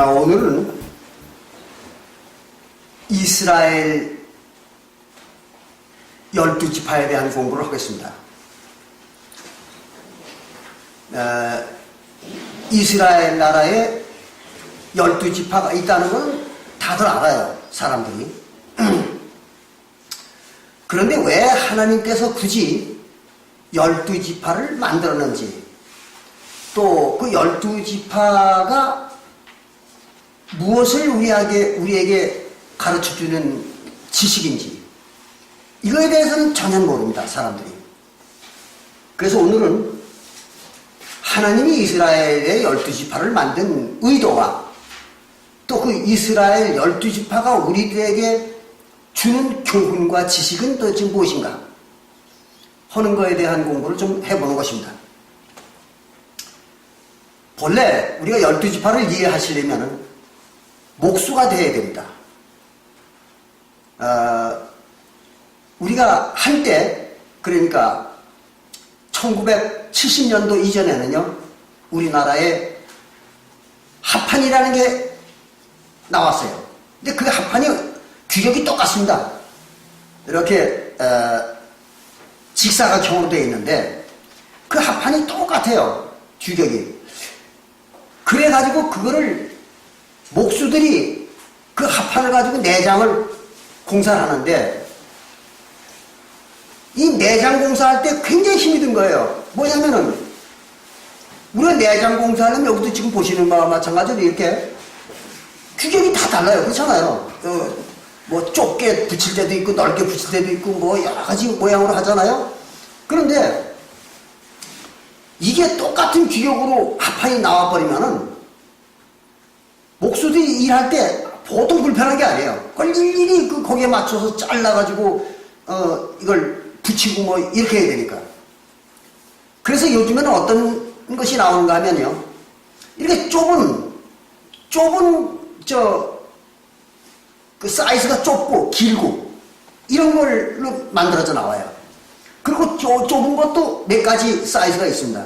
오늘은 이스라엘 12지파에 대한 공부를 하겠습니다. 이스라엘 나라에 12지파가 있다는 건 다들 알아요, 사람들이. 그런데 왜 하나님께서 굳이 12지파를 만들었는지, 또 그 12지파가 무엇을 우리에게 가르쳐주는 지식인지, 이거에 대해서는 전혀 모릅니다, 사람들이. 그래서 오늘은 하나님이 이스라엘의 12지파를 만든 의도와 또 그 이스라엘 12지파가 우리들에게 주는 교훈과 지식은 도대체 무엇인가 하는 것에 대한 공부를 좀 해보는 것입니다. 본래 우리가 12지파를 이해하시려면 목수가 되어야 됩니다. 우리가 한때, 그러니까 1970년도 이전에는요, 우리나라에 합판이라는 게 나왔어요. 근데 그 합판이 규격이 똑같습니다. 이렇게 직사각형으로 되어 있는데 그 합판이 똑같아요, 규격이. 그래가지고 그거를 목수들이 그 합판을 가지고 내장을 공사를 하는데, 이 내장 공사할 때 굉장히 힘이 든 거예요. 뭐냐면은 우리가 내장 공사하려면 여기도 지금 보시는 바와 마찬가지로 이렇게 규격이 다 달라요. 그렇잖아요. 뭐 좁게 붙일 때도 있고 넓게 붙일 때도 있고 뭐 여러 가지 모양으로 하잖아요. 그런데 이게 똑같은 규격으로 합판이 나와버리면은 목수들이 일할 때 보통 불편한 게 아니에요. 그걸 일일이 거기에 맞춰서 잘라가지고 이걸 붙이고 뭐 이렇게 해야 되니까. 그래서 요즘에는 어떤 것이 나오는가 하면요, 이렇게 좁은 그 사이즈가 좁고 길고 이런 걸로 만들어져 나와요. 그리고 좁은 것도 몇 가지 사이즈가 있습니다.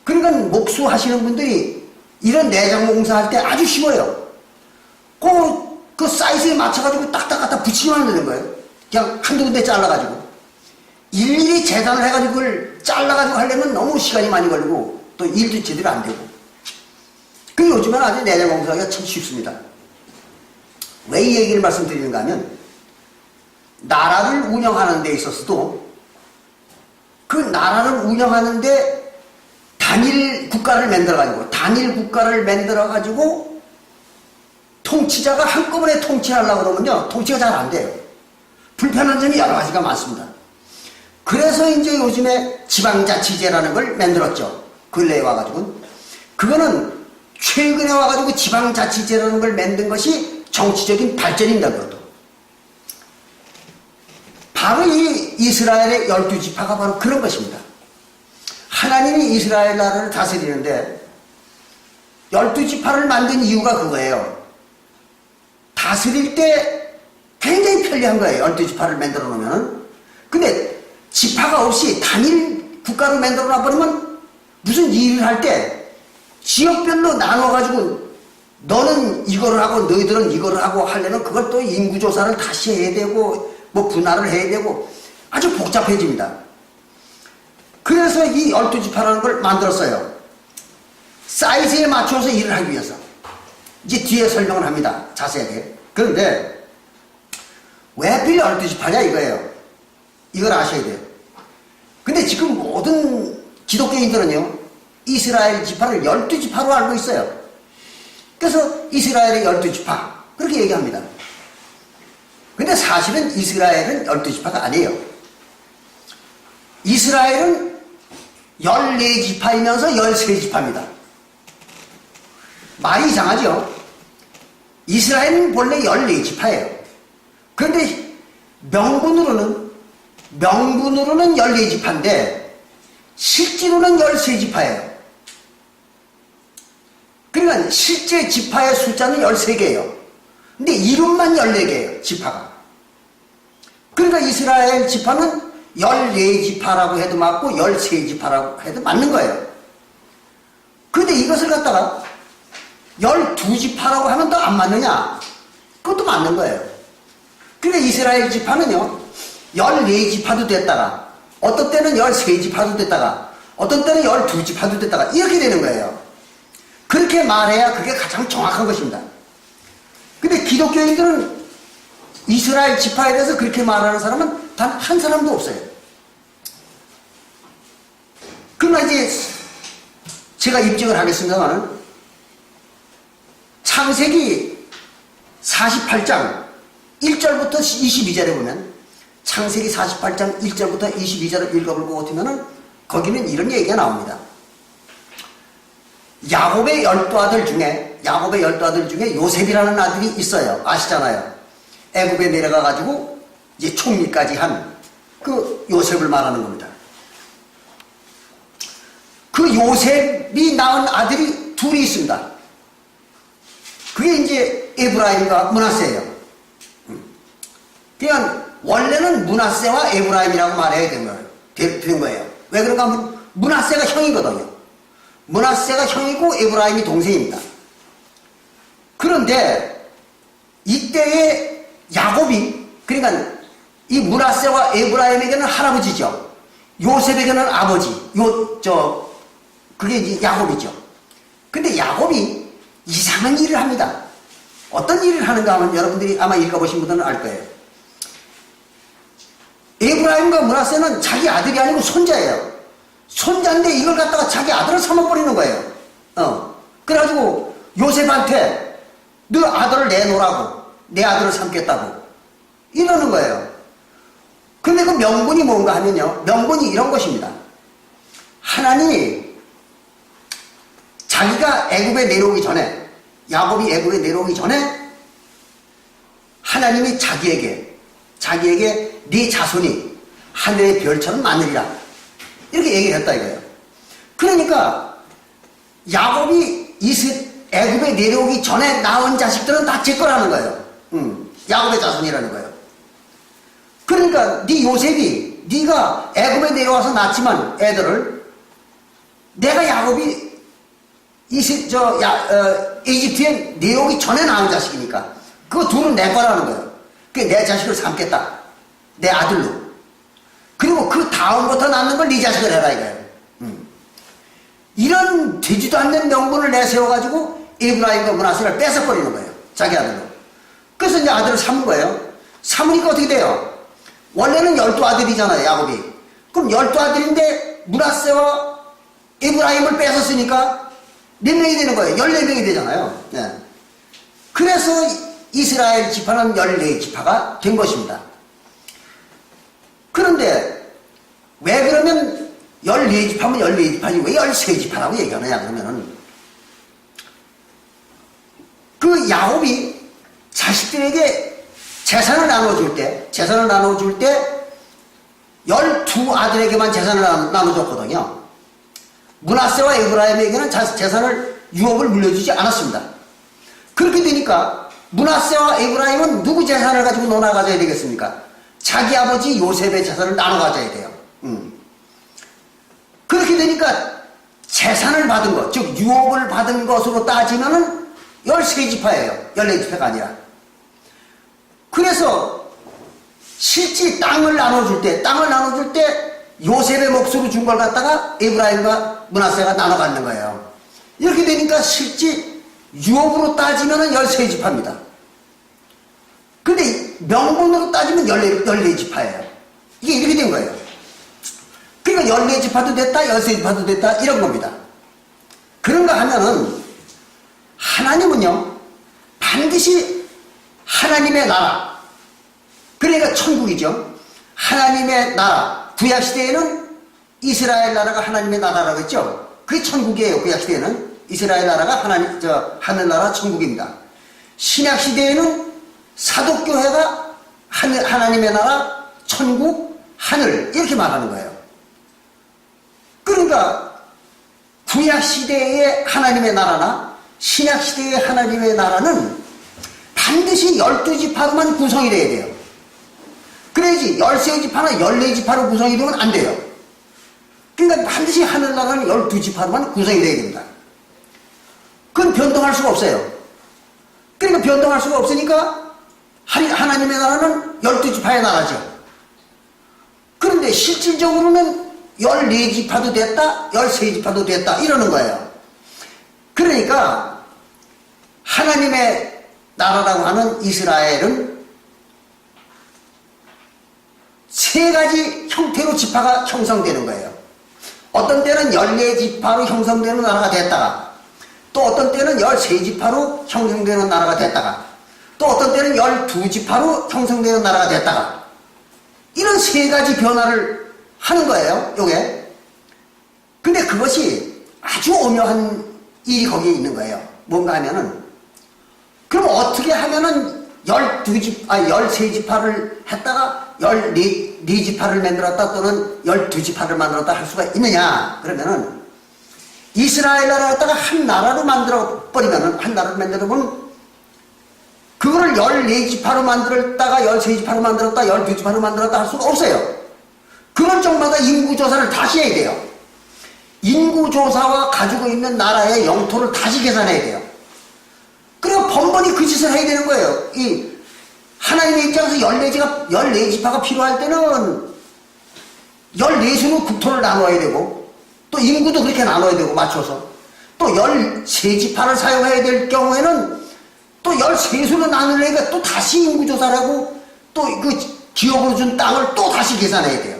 그러니까 목수 하시는 분들이 이런 내장 공사할 때 아주 쉬워요. 그 사이즈에 맞춰가지고 딱딱 갖다 붙이기만 하면 되는 거예요. 그냥 한두 군데 잘라가지고. 일일이 재단을 해가지고 그걸 잘라가지고 하려면 너무 시간이 많이 걸리고 또 일도 제대로 안 되고. 그 요즘은 아주 내장 공사하기가 참 쉽습니다. 왜 이 얘기를 말씀드리는가 하면, 나라를 운영하는 데 있어서도 그 나라를 단일 국가를 만들어가지고 통치자가 한꺼번에 통치하려고 그러면요, 통치가 잘 안 돼요. 불편한 점이 여러 가지가 많습니다. 그래서 이제 요즘에 지방자치제라는 걸 만들었죠. 근래에 와가지고. 그거는 최근에 와가지고 지방자치제라는 걸 만든 것이 정치적인 발전입니다, 그것도. 바로 이 이스라엘의 12지파가 바로 그런 것입니다. 하나님이 이스라엘 나라를 다스리는데 12지파를 만든 이유가 그거예요. 다스릴 때 굉장히 편리한 거예요, 12지파를 만들어 놓으면. 근데 지파가 없이 단일 국가로 만들어 놔버리면 무슨 일을 할 때 지역별로 나눠가지고 너는 이거를 하고 너희들은 이거를 하고 하려면 그걸 또 인구조사를 다시 해야 되고 뭐 분할을 해야 되고 아주 복잡해집니다. 그래서 이 12지파라는 걸 만들었어요. 사이즈에 맞춰서 일을 하기 위해서. 이제 뒤에 설명을 합니다, 자세하게. 그런데 왜 하필 12지파냐 이거예요. 이걸 아셔야 돼요. 근데 지금 모든 기독교인들은요, 이스라엘 지파를 12지파로 알고 있어요. 그래서 이스라엘의 12지파 그렇게 얘기합니다. 근데 사실은 이스라엘은 12지파가 아니에요. 이스라엘은 14지파이면서 13지파입니다. 말이 이상하죠? 이스라엘은 본래 14지파예요. 그런데 명분으로는 14지파인데 실제로는 13지파예요. 그러니까 실제 지파의 숫자는 13개예요. 근데 이름만 14개예요, 지파가. 그러니까 이스라엘 지파는 14지파라고 해도 맞고 13지파라고 해도 맞는 거예요. 그런데 이것을 갖다가 12지파라고 하면 또 안 맞느냐? 그것도 맞는 거예요. 그러니까 이스라엘 지파는요, 14지파도 됐다가, 어떤 때는 13지파도 됐다가, 어떤 때는 12지파도 됐다가, 이렇게 되는 거예요. 그렇게 말해야 그게 가장 정확한 것입니다. 근데 기독교인들은 이스라엘 지파에 대해서 그렇게 말하는 사람은 단 한 사람도 없어요. 그러나 이제 제가 입증을 하겠습니다만, 창세기 48장 1절부터 22절에 보면, 창세기 48장 1절부터 22절을 읽어보고 보면은 거기는 이런 얘기가 나옵니다. 야곱의 12아들 중에 요셉이라는 아들이 있어요. 아시잖아요. 애굽에 내려가가지고 이제 총리까지 한 그 요셉을 말하는 겁니다. 그 요셉이 낳은 아들이 둘이 있습니다. 그게 이제 에브라임과 므낫세예요. 그러니까 원래는 므낫세와 에브라임이라고 말해야 되는 거예요. 왜 그런가 하면 므낫세가 형이거든요. 므낫세가 형이고 에브라임이 동생입니다. 그런데 이때의 야곱이, 그러니까 이 므낫세와 에브라임에게는 할아버지죠. 요셉에게는 아버지. 그게 이제 야곱이죠. 근데 야곱이 이상한 일을 합니다. 어떤 일을 하는가 하면 여러분들이 아마 읽어보신 분들은 알 거예요. 에브라임과 므낫세는 자기 아들이 아니고 손자예요. 손자인데 이걸 갖다가 자기 아들을 삼아버리는 거예요. 그래가지고 요셉한테 너 아들을 내놓으라고, 내 아들을 삼겠다고 이러는 거예요. 근데 그 명분이 뭔가 하면요, 명분이 이런 것입니다. 하나님이 자기가 애굽에 내려오기 전에, 야곱이 애굽에 내려오기 전에 하나님이 자기에게 네 자손이 하늘의 별처럼 많으리라 이렇게 얘기를 했다 이거예요. 그러니까 야곱이 애굽에 내려오기 전에 낳은 자식들은 다 제 거라는 거예요. 야곱의 자손이라는 거예요. 그러니까 네 요셉이 네가 애굽에 내려와서 낳지만 애들을 내가 야곱이 이집트에 내려오기 전에 낳은 자식이니까 그거 둘은 내 거라는 거예요. 그게 내 자식을 삼겠다. 내 아들로. 그리고 그 다음부터 낳는 걸 네 자식을 해라 이거예요. 이런 되지도 않는 명분을 내세워가지고 에브라임과 므낫세를 뺏어버리는 거예요. 자기 아들로. 그래서 이제 아들을 삼은 거예요. 삼으니까 어떻게 돼요? 원래는 12아들이잖아요, 야곱이. 그럼 12아들인데 므낫세와 에브라임을 뺏었으니까 몇 명이 되는 거예요? 14명이 되잖아요. 네. 그래서 이스라엘 지파는 14지파가 된 것입니다. 그런데 왜 그러면 14지파면 14지파지 왜 13지파라고 얘기하느냐 그러면은 그 야곱이 자식들에게 재산을 나눠줄 때 12아들에게만 재산을 나눠줬거든요. 므낫세와 에브라임에게는 재산을 유업을 물려주지 않았습니다. 그렇게 되니까 므낫세와 에브라임은 누구 재산을 가지고 나눠 가져야 되겠습니까? 자기 아버지 요셉의 재산을 나눠 가져야 돼요. 그렇게 되니까 재산을 받은 것, 즉 유업을 받은 것으로 따지면은 13지파예요. 14지파가 아니라. 그래서 실제 땅을 나눠줄 때 요셉의 몫으로 준 걸 갖다가 에브라임과 므낫세가 나눠 갖는 거예요. 이렇게 되니까 실제 유업으로 따지면은 13지파입니다. 근데 명분으로 따지면 14지파예요. 이게 이렇게 된 거예요. 그러니까 14지파도 됐다, 13지파도 됐다, 이런 겁니다. 그런가 하면은, 하나님은요, 반드시 하나님의 나라, 그러니까 천국이죠. 하나님의 나라, 구약시대에는 이스라엘 나라가 하나님의 나라라고 했죠. 그게 천국이에요, 구약시대에는. 이스라엘 나라가 하늘나라 천국입니다. 신약시대에는 사독교회가 하나님의 나라, 천국, 하늘, 이렇게 말하는 거예요. 그러니까, 구약시대의 하나님의 나라나, 신약시대의 하나님의 나라는 반드시 12지파로만 구성이 돼야 돼요. 그래야지 13지파나 14지파로 구성이 되면 안 돼요. 그러니까 반드시 하늘나라는 12지파로만 구성이 돼야 됩니다. 그건 변동할 수가 없어요. 그러니까 변동할 수가 없으니까 하나님의 나라는 12지파의 나라죠. 그런데 실질적으로는 14지파도 됐다, 13지파도 됐다 이러는 거예요. 그러니까 하나님의 나라라고 하는 이스라엘은 세 가지 형태로 지파가 형성되는 거예요. 어떤 때는 14지파로 형성되는 나라가 됐다가, 또 어떤 때는 13지파로 형성되는 나라가 됐다가, 또 어떤 때는 12지파로 형성되는 나라가 됐다가, 이런 세 가지 변화를 하는 거예요, 요게. 근데 그것이 아주 오묘한 일이 거기에 있는 거예요. 뭔가 하면은, 그럼 어떻게 하면은 13지파를 했다가 14지파를 만들었다 또는 12지파를 만들었다 할 수가 있느냐? 그러면은 이스라엘 나라를 갖다가 한 나라로 만들어버리면은, 한 나라로 만들어보면 그거를 14지파로 만들었다가 13지파로 만들었다 12지파로 만들었다 할 수가 없어요. 그럴 적마다 인구조사를 다시 해야 돼요. 인구조사와 가지고 있는 나라의 영토를 다시 계산해야 돼요. 그리고 번번이 그 짓을 해야 되는 거예요. 이 하나님의 입장에서 14지파가 필요할 때는 14수는 국토를 나눠야 되고, 또 인구도 그렇게 나눠야 되고 맞춰서, 또 13지파를 사용해야 될 경우에는 또 13수는 나누려니까 또 다시 인구조사를 하고, 또 그 기업으로 준 땅을 또 다시 계산해야 돼요.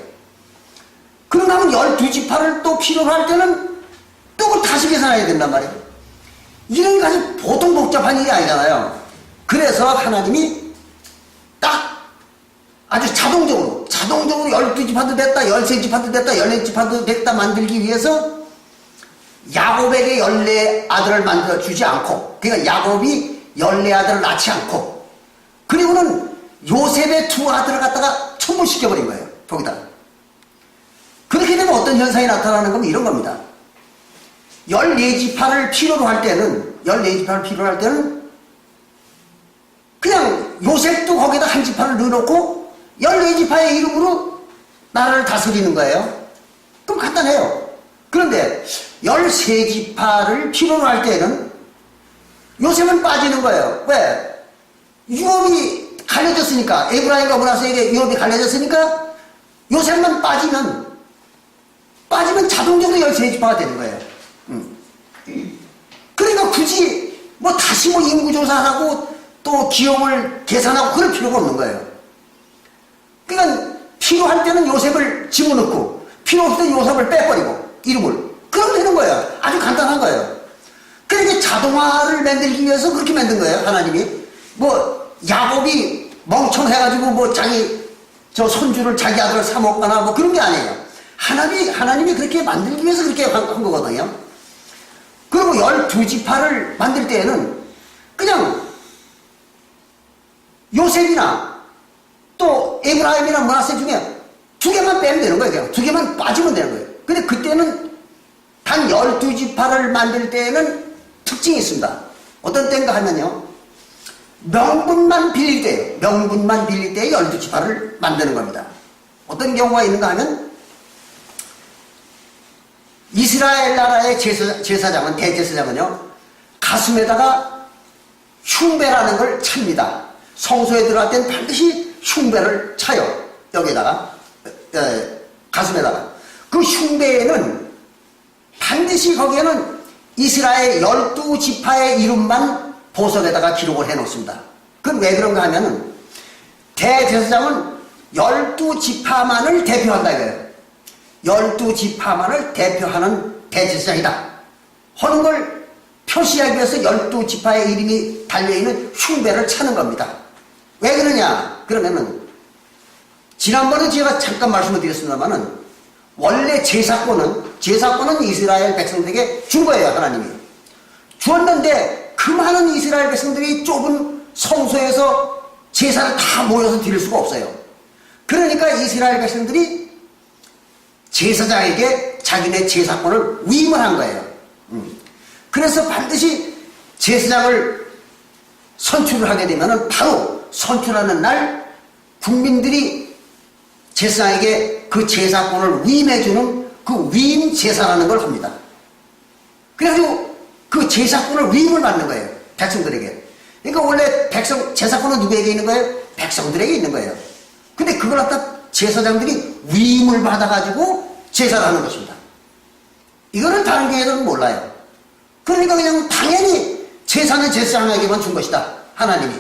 그러면 12지파를 또 필요로 할 때는 또 그걸 다시 계산해야 된단 말이에요. 이런 게 아주 보통 복잡한 일이 아니잖아요. 그래서 하나님이 딱 아주 자동적으로 12지파도 됐다, 13지파도 됐다, 14지파도 됐다 만들기 위해서 야곱에게 14아들을 만들어주지 않고, 그러니까 야곱이 14아들을 낳지 않고, 그리고는 요셉의 2아들을 갖다가 천부시켜버린 거예요, 거기다. 그렇게 되면 어떤 현상이 나타나는 건 이런 겁니다. 14지파를 필요로 할 때는 그냥 요셉도 거기다 한 지파를 넣어놓고 14지파의 이름으로 나라를 다스리는 거예요. 그럼 간단해요. 그런데 13지파를 필요로 할 때는 요셉은 빠지는 거예요. 왜? 유업이 갈려졌으니까, 에브라임과 므낫세에게 유업이 갈려졌으니까 요셉만 빠지면 자동적으로 13지파가 되는 거예요. 그러니까 굳이 다시 인구조사하고 또 기업을 계산하고 그럴 필요가 없는 거예요. 그러니까 필요할 때는 요셉을 집어넣고 필요 없을 때 요셉을 빼버리고 이름을, 그러면 되는 거예요. 아주 간단한 거예요. 그러니까 자동화를 만들기 위해서 그렇게 만든 거예요, 하나님이. 야곱이 멍청해가지고 자기 손주를 자기 아들을 사먹거나 그런 게 아니에요. 하나님이 그렇게 만들기 위해서 그렇게 한 거거든요. 그리고 12지파를 만들 때에는 그냥 요셉이나 또 에브라임이나 므낫세 중에 2개만 빼면 되는 거예요. 그냥 2개만 빠지면 되는 거예요. 근데 그때는 단 12지파를 만들 때에는 특징이 있습니다. 어떤 때인가 하면요, 명분만 빌릴 때예요. 명분만 빌릴 때에 12지파를 만드는 겁니다. 어떤 경우가 있는가 하면 이스라엘 나라의 제사장은, 대제사장은요, 가슴에다가 흉배라는 걸 찹니다. 성소에 들어갈 때는 반드시 흉배를 차요. 여기에다가, 가슴에다가. 그 흉배에는 반드시 거기에는 이스라엘 12지파의 이름만 보석에다가 기록을 해 놓습니다. 그건 왜 그런가 하면은 대제사장은 12지파만을 대표한다 이거예요. 12지파만을 대표하는 대제사장이다 하는 걸 표시하기 위해서 12지파의 이름이 달려있는 흉배를 차는 겁니다. 왜 그러냐? 그러면은 지난번에 제가 잠깐 말씀을 드렸습니다만은 원래 제사권은 이스라엘 백성들에게 준 거예요. 하나님이 주었는데 그 많은 이스라엘 백성들이 좁은 성소에서 제사를 다 모여서 드릴 수가 없어요. 그러니까 이스라엘 백성들이 제사장에게 자기네 제사권을 위임을 한 거예요. 그래서 반드시 제사장을 선출을 하게 되면 바로 선출하는 날 국민들이 제사장에게 그 제사권을 위임해주는 그 위임 제사라는 걸 합니다. 그래가지고 그 제사권을 위임을 받는 거예요. 백성들에게. 그러니까 원래 제사권은 누구에게 있는 거예요? 백성들에게 있는 거예요. 근데 그걸 갖다 제사장들이 위임을 받아가지고 제사를 하는 것입니다. 이거는 다른 교회들은 몰라요. 그러니까 그냥 당연히 제사는 제사장에게만 준 것이다. 하나님이.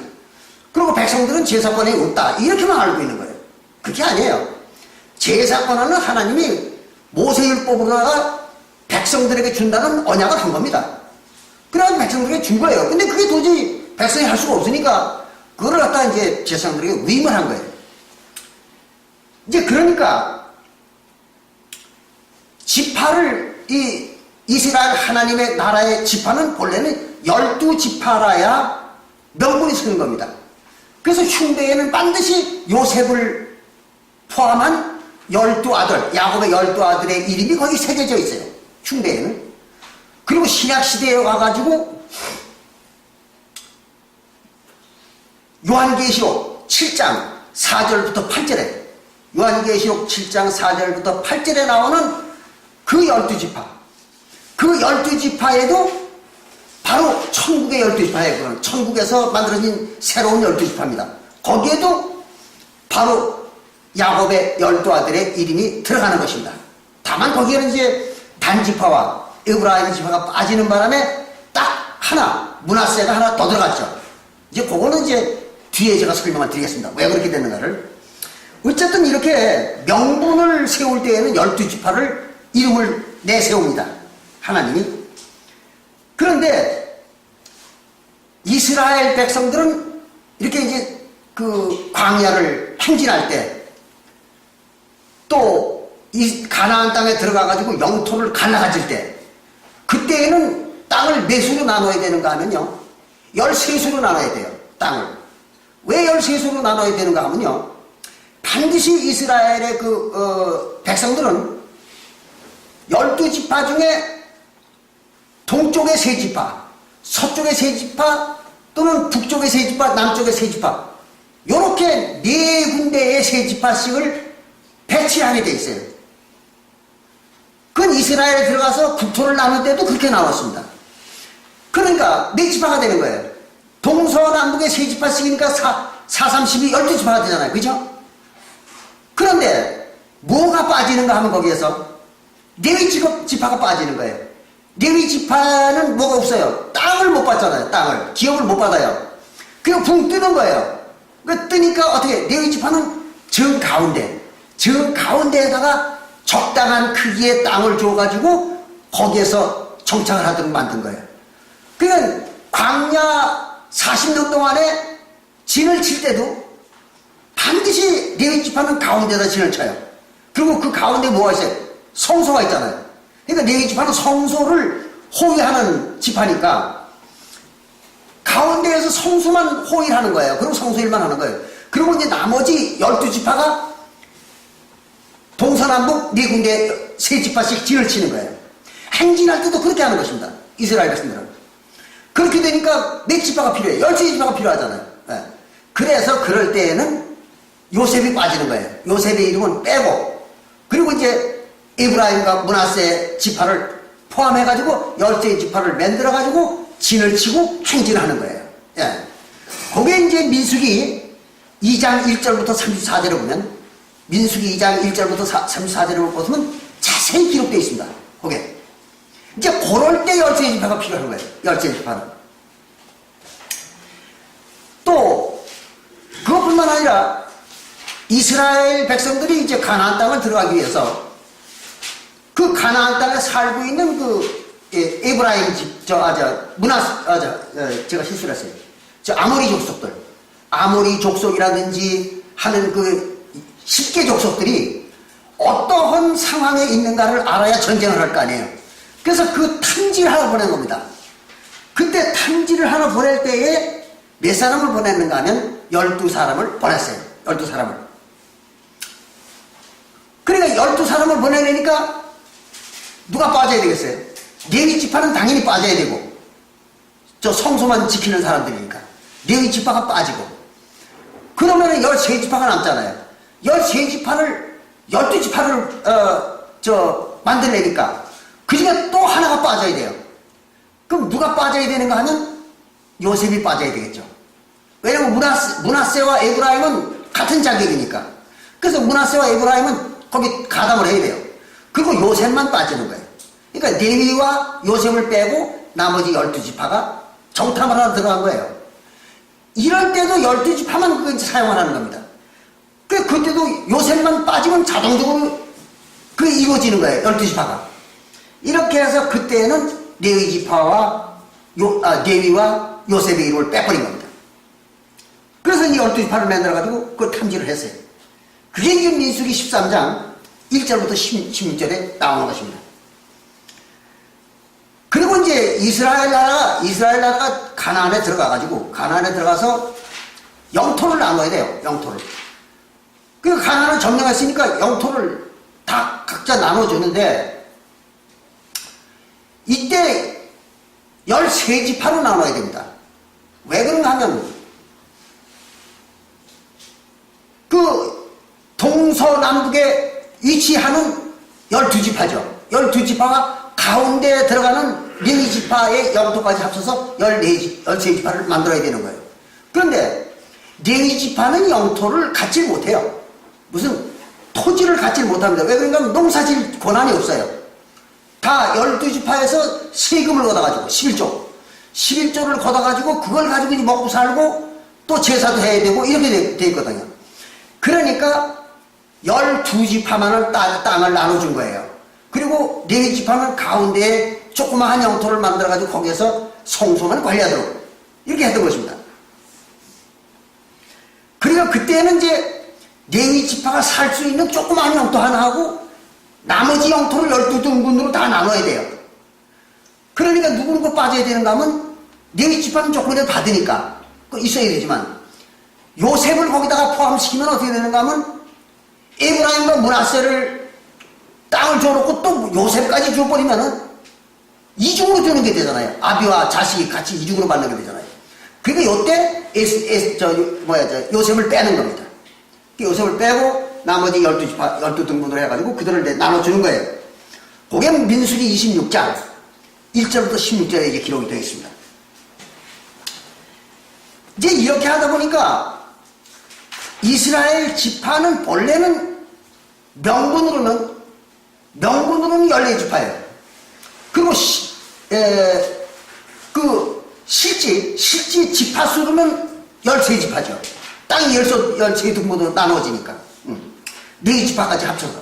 그리고 백성들은 제사권이 없다. 이렇게만 알고 있는 거예요. 그게 아니에요. 제사권은 하나님이 모세율법으로다가 백성들에게 준다는 언약을 한 겁니다. 그래서 백성들에게 준 거예요. 근데 그게 도저히 백성이 할 수가 없으니까 그걸 갖다 이제 제사장들에게 위임을 한 거예요. 이제 그러니까 지파를 이스라엘 하나님의 나라의 지파는 본래는 12지파라야 명분이 서는 겁니다. 그래서 흉배에는 반드시 요셉을 포함한 12아들, 야곱의 12아들의 이름이 거기 새겨져 있어요. 흉배에는. 그리고 신약시대에 와가지고 요한계시록 7장 4절부터 8절에 요한계시록 7장 4절부터 8절에 나오는 그 12지파, 그 12지파에도 바로 천국의 12지파예요. 천국에서 만들어진 새로운 12지파입니다. 거기에도 바로 야곱의 12아들의 이름이 들어가는 것입니다. 다만 거기에는 이제 단지파와 에브라임 지파가 빠지는 바람에 딱 하나, 므낫세가 하나 더 들어갔죠. 이제 그거는 이제 뒤에 제가 설명을 드리겠습니다. 왜 그렇게 됐는가를. 어쨌든 이렇게 명분을 세울 때에는 12지파를 이름을 내세웁니다. 하나님이. 그런데 이스라엘 백성들은 이렇게 이제 그 광야를 행진할 때 또 이 가나안 땅에 들어가가지고 영토를 갈라가질 때 그때에는 땅을 몇 수로 나눠야 되는가 하면요. 13수로 나눠야 돼요. 땅을. 왜 13수로 나눠야 되는가 하면요. 반드시 이스라엘의 백성들은 12지파 중에 동쪽의 3지파, 서쪽의 3지파 또는 북쪽의 3지파, 남쪽의 3지파 요렇게 4군데의 3지파씩을 배치하게 돼 있어요. 그건 이스라엘에 들어가서 국토를 나눌 때도 그렇게 나왔습니다. 그러니까 몇 지파가 되는 거예요? 동서남북의 3지파씩이니까 4, 32, 12지파가 되잖아요. 그죠? 그런데 뭐가 빠지는가 하면 거기에서 레위 지파가 빠지는 거예요. 레위 지파는 뭐가 없어요. 땅을 못 받잖아요. 땅을. 기업을 못 받아요. 그냥 붕 뜨는 거예요. 그 뜨니까 어떻게 레위 지파는 정 가운데에다가 적당한 크기의 땅을 줘가지고 거기에서 정착을 하도록 만든 거예요. 그러니까 광야 40년 동안에 진을 칠 때도 반드시 레위 지파는 가운데다 진을 쳐요. 그리고 그 가운데 뭐가 있어요? 성소가 있잖아요. 그러니까 레위 지파는 성소를 호위하는 지파니까 가운데에서 성소만 호위하는 거예요. 그리고 성소일만 하는 거예요. 그리고 이제 나머지 12지파가 동서남북 4군데 3지파씩 진을 치는 거예요. 행진할 때도 그렇게 하는 것입니다. 이스라엘 백성들은. 그렇게 되니까 몇 지파가 필요해요? 13지파가 필요하잖아요. 네. 그래서 그럴 때에는 요셉이 빠지는 거예요. 요셉의 이름은 빼고 그리고 이제 에브라임과 므낫세 지파를 포함해가지고 13지파를 만들어가지고 진을 치고 행진하는 거예요. 예. 그게 이제 민수기 2장 1절부터 34절을 보면 민수기 2장 1절부터 34절을 보면 자세히 기록되어 있습니다. 그게. 이제 그럴 때 13지파가 필요한 거예요. 13지파는. 또 그것뿐만 아니라 이스라엘 백성들이 이제 가나안 땅을 들어가기 위해서 그 가나안 땅에 살고 있는 에브라임 제가 실수를 했어요. 아모리 족속들, 아모리 족속이라든지 하는 그 10개 족속들이 어떠한 상황에 있는가를 알아야 전쟁을 할 거 아니에요. 그래서 그 탐지를 하나 보낸 겁니다. 그때 탐지를 하나 보낼 때에 몇 사람을 보냈는가 하면 12사람을 보냈어요. 12사람을. 그러니까 12사람을 보내려니까 누가 빠져야 되겠어요? 레위 지파는 당연히 빠져야 되고 저 성소만 지키는 사람들이니까 레위 지파가 빠지고 그러면 13지파가 남잖아요. 13지파를 12지파를 만들려니까 그 중에 또 하나가 빠져야 돼요. 그럼 누가 빠져야 되는가 하면 요셉이 빠져야 되겠죠. 왜냐면 므낫세와 에브라임은 같은 자격이니까. 그래서 므낫세와 에브라임은 거기 가담을 해야 돼요. 그리고 요셉만 빠지는 거예요. 그러니까 레위와 요셉을 빼고 나머지 12지파가 정탐을 하나 들어간 거예요. 이럴 때도 12지파만 그걸 사용을 하는 겁니다. 그때도 요셉만 빠지면 자동적으로 그게 이루어지는 거예요. 12지파가. 이렇게 해서 그때는 레위지파와 레위와 요셉의 이름을 빼버린 겁니다. 그래서 이 12지파를 만들어가지고 그걸 탐지를 했어요. 그게 이제 민수기 13장 1절부터 16절에 나오는 것입니다. 그리고 이제 이스라엘 나라가 가나안에 들어가서 영토를 나눠야 돼요. 영토를. 그 가나안을 점령했으니까 영토를 다 각자 나눠주는데 이때 13지파로 나눠야 됩니다. 왜 그런가 하면 그 동서남북에 위치하는 12지파죠. 12지파가 가운데에 들어가는 레위지파의 영토까지 합쳐서 13지파를 만들어야 되는 거예요. 그런데 레위지파는 영토를 갖지 못해요. 무슨 토지를 갖지 못합니다. 왜 그런가 하면 농사질 권한이 없어요. 다 12지파에서 세금을 걷어가지고 11조를 걷어가지고 그걸 가지고 이제 먹고 살고 또 제사도 해야 되고 이렇게 돼 있거든요. 그러니까 12지파만을 땅을 나눠준 거예요. 그리고 레위지파는 가운데에 조그마한 영토를 만들어가지고 거기에서 성소만 관리하도록 이렇게 했던 것입니다. 그러니까 그때는 이제 레위지파가 살 수 있는 조그마한 영토 하나 하고 나머지 영토를 12등분으로 다 나눠야 돼요. 그러니까 누구누구 빠져야 되는가 하면 레위지파는 조금이라도 받으니까 있어야 되지만 요셉을 거기다가 포함시키면 어떻게 되는가 하면 에브라임과 므낫세를 땅을 줘놓고 또 요셉까지 줘버리면은 이중으로 주는 게 되잖아요. 아비와 자식이 같이 이중으로 받는 게 되잖아요. 그러니까 요때 요셉을 빼는 겁니다. 요셉을 빼고 나머지 12등분으로 해가지고 그들을 이제 나눠주는 거예요. 그게 민수기 26장 1절부터 16절에 이제 기록이 되어 있습니다. 이제 이렇게 하다 보니까 이스라엘 지파는 본래는 명분으로는 14지파예요. 그리고 실제 지파 수로는 13지파죠. 땅이 13등분으로 나눠지니까. 4지파까지 합쳐서.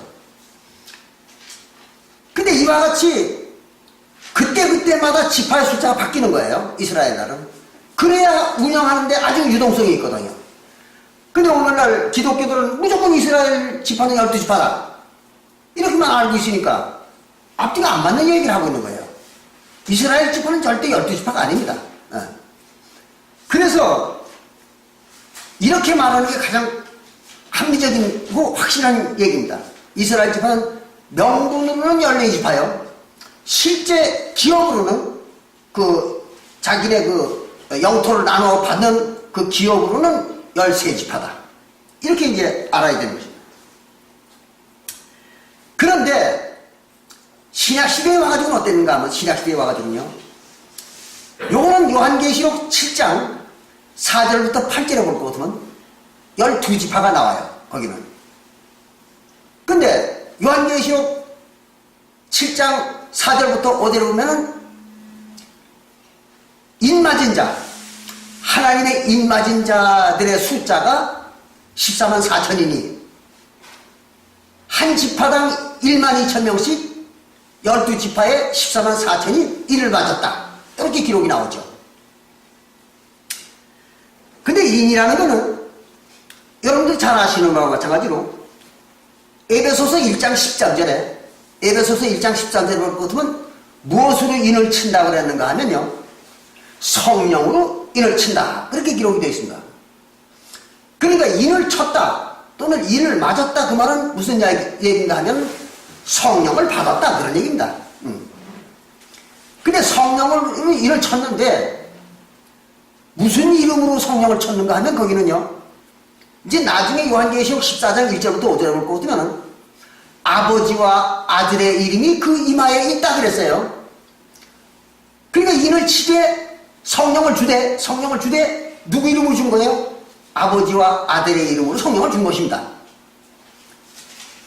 근데 이와 같이 그때마다 지파의 숫자가 바뀌는 거예요. 이스라엘 나라는. 그래야 운영하는데 아주 유동성이 있거든요. 근데 오늘날 기독교들은 무조건 이스라엘 지파는 12지파다. 이렇게만 알고 있으니까 앞뒤가 안 맞는 얘기를 하고 있는 거예요. 이스라엘 지파는 절대 12지파가 아닙니다. 그래서 이렇게 말하는 게 가장 합리적이고 확실한 얘기입니다. 이스라엘 지파는 명분으로는 14지파요. 실제 기업으로는 자기네 영토를 나눠 받는 그 기업으로는 13지파다. 이렇게 이제 알아야 되는 것입니다. 그런데 신약시대에 와가지고는 어땠는가 하면 신약시대에 와가지고는요. 요거는 요한계시록 7장 4절부터 8절에 볼 것 같으면 12지파가 나와요. 거기는. 근데 요한계시록 7장 4절부터 5절에 보면은 인맞은 자, 하나님의 인맞은 자들의 숫자가 14만 4천이니 한 지파당 1만 2천 명씩 12지파에 14만 4천이 인을 맞았다. 이렇게 기록이 나오죠. 근데 인이라는 거는 여러분들 잘 아시는 바와 마찬가지로 에베소서 1장 13절에 에베소서 1장 13절에 볼 것 같으면 무엇으로 인을 친다고 그랬는가 하면요. 성령으로 인을 친다. 그렇게 기록이 되어 있습니다. 그러니까 인을 쳤다 또는 인을 맞았다 그 말은 무슨 얘기인가 하면 성령을 받았다 그런 얘기입니다. 근데 성령을 인을 쳤는데 무슨 이름으로 성령을 쳤는가 하면 거기는요. 이제 나중에 요한계시록 14장 1절부터 5절에 볼 것 같으면 아버지와 아들의 이름이 그 이마에 있다 그랬어요. 그러니까 이름을 치되 성령을 주되 누구 이름을 준 거예요? 아버지와 아들의 이름으로 성령을 준 것입니다.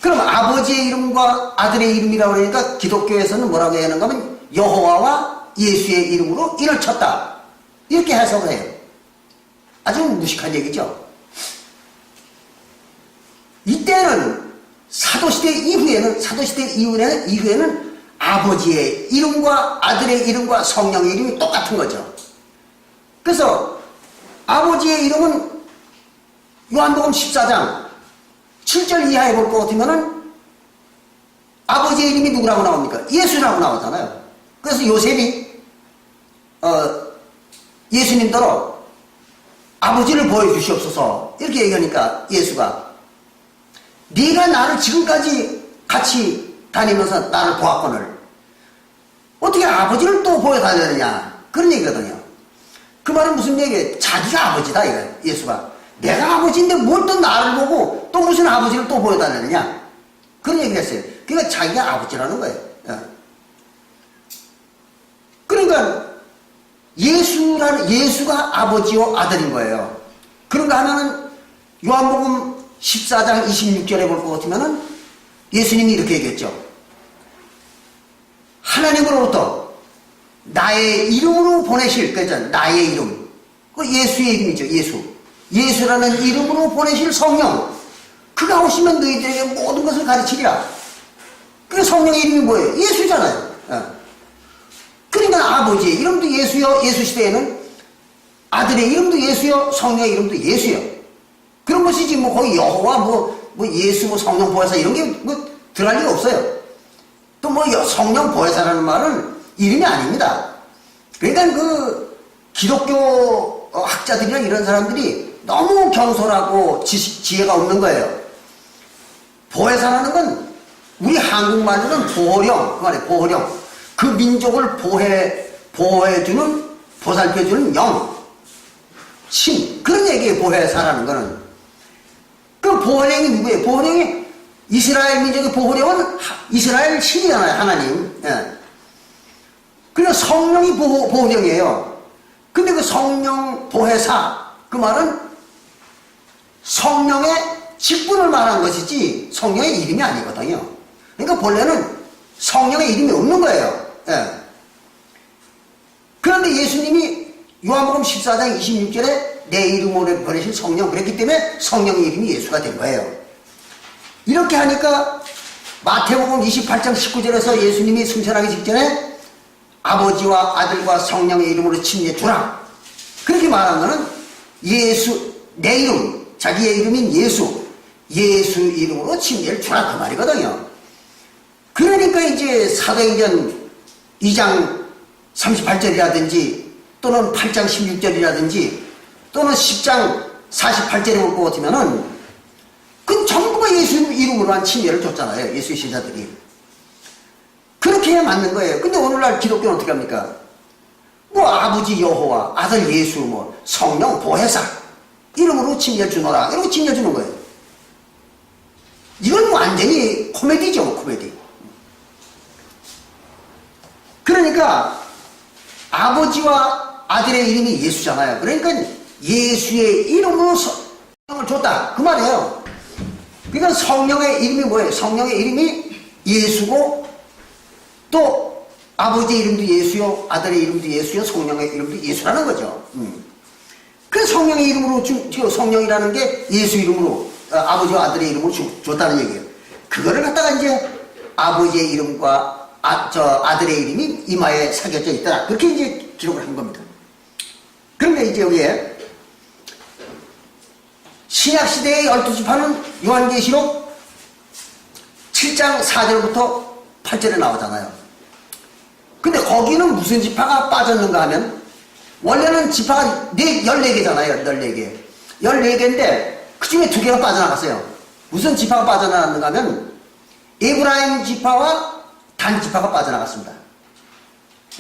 그럼 아버지의 이름과 아들의 이름이라고 그러니까 기독교에서는 뭐라고 하는가 하면 여호와와 예수의 이름으로 이를 쳤다. 이렇게 해석을 해요. 아주 무식한 얘기죠. 이때는 사도시대 이후에는 아버지의 이름과 아들의 이름과 성령의 이름이 똑같은 거죠. 그래서 아버지의 이름은 요한복음 14장 7절 이하에 볼 것 같으면은 아버지의 이름이 누구라고 나옵니까? 예수라고 나오잖아요. 그래서 요셉이 예수님더러 아버지를 보여주시옵소서 이렇게 얘기하니까 예수가 네가 나를 지금까지 같이 다니면서 나를 보았거늘 어떻게 아버지를 또 보여달라느냐 그런 얘기거든요. 그 말은 무슨 얘기예요? 자기가 아버지다 이거예요. 예수가 내가 아버지인데 뭘 또 나를 보고 또 무슨 아버지를 또 보여달라느냐 그런 얘기를 했어요. 그러니까 자기가 아버지라는 거예요. 그러니까 예수가 아버지와 아들인 거예요. 그런가 하면은 요한복음 14장 26절에 볼 것 같으면은 예수님이 이렇게 얘기했죠. 하나님으로부터 나의 이름으로 보내실, 그죠? 나의 이름. 그 예수의 이름이죠, 예수. 예수라는 이름으로 보내실 성령. 그가 오시면 너희들에게 모든 것을 가르치리라. 그 성령의 이름이 뭐예요? 예수잖아요. 그러니까 아버지의 이름도 예수요, 예수 시대에는 아들의 이름도 예수요, 성령의 이름도 예수요. 그런 것이지, 뭐, 거기 여호와, 예수, 성령 보혜사 이런 게 들어갈 리가 없어요. 또 성령 보혜사라는 말은 이름이 아닙니다. 그러니까 기독교 학자들이나 이런 사람들이 너무 경솔하고 지혜가 없는 거예요. 보혜사라는 건 우리 한국말로는 보호령, 그 말이에요, 보호령. 그 민족을 보호해주는, 보살펴주는 영, 신. 그런 얘기예요, 보혜사라는 거는. 그 보호령이 누구예요? 보호령이 이스라엘 민족의 보호령은 이스라엘 신이잖아요, 하나님. 예. 그래서 성령이 보호령이에요. 근데 그 성령 보혜사, 그 말은 성령의 직분을 말한 것이지 성령의 이름이 아니거든요. 그러니까 본래는 성령의 이름이 없는 거예요. 예. 그런데 예수님이 요한복음 14장 26절에 내 이름으로 보내신 성령 그랬기 때문에 성령의 이름이 예수가 된 거예요. 이렇게 하니까 마태복음 28장 19절에서 예수님이 승천하기 직전에 아버지와 아들과 성령의 이름으로 침례 주라 그렇게 말한 거는 예수, 내 이름, 자기의 이름인 예수 이름으로 침례를 주라 그 말이거든요. 그러니까 이제 사도행전 2장 38절이라든지 또는 8장 16절이라든지 또는 10장 48절에 올 것 같으면은 그 전부가 예수 이름으로만 침례를 줬잖아요. 예수의 신자들이. 그렇게 해야 맞는 거예요. 근데 오늘날 기독교는 어떻게 합니까? 아버지 여호와, 아들 예수, 성령 보혜사 이름으로 침례 주노라 이러고 침례 주는 거예요. 이건 완전히 코미디죠, 코미디. 그러니까 아버지와 아들의 이름이 예수잖아요. 그러니까 예수의 이름으로 성령을 줬다 그 말이에요. 그러니까 성령의 이름이 뭐예요? 성령의 이름이 예수고 또 아버지의 이름도 예수요, 아들의 이름도 예수요, 성령의 이름도 예수라는 거죠. 그 성령의 이름으로 성령이라는 게 예수 이름으로 아버지와 아들의 이름으로 줬다는 얘기예요. 그거를 갖다가 이제 아버지의 이름과 아들의 이름이 이마에 새겨져 있더라. 그렇게 이제 기록을 한 겁니다. 그런데 이제 여기에 신약시대의 12지파는 요한계시록 7장 4절부터 8절에 나오잖아요. 근데 거기는 무슨 지파가 빠졌는가 하면 원래는 지파가 14개잖아요. 14개. 14개인데 그 중에 2개가 빠져나갔어요. 무슨 지파가 빠져나갔는가 하면 에브라임 지파와 단 지파가 빠져나갔습니다.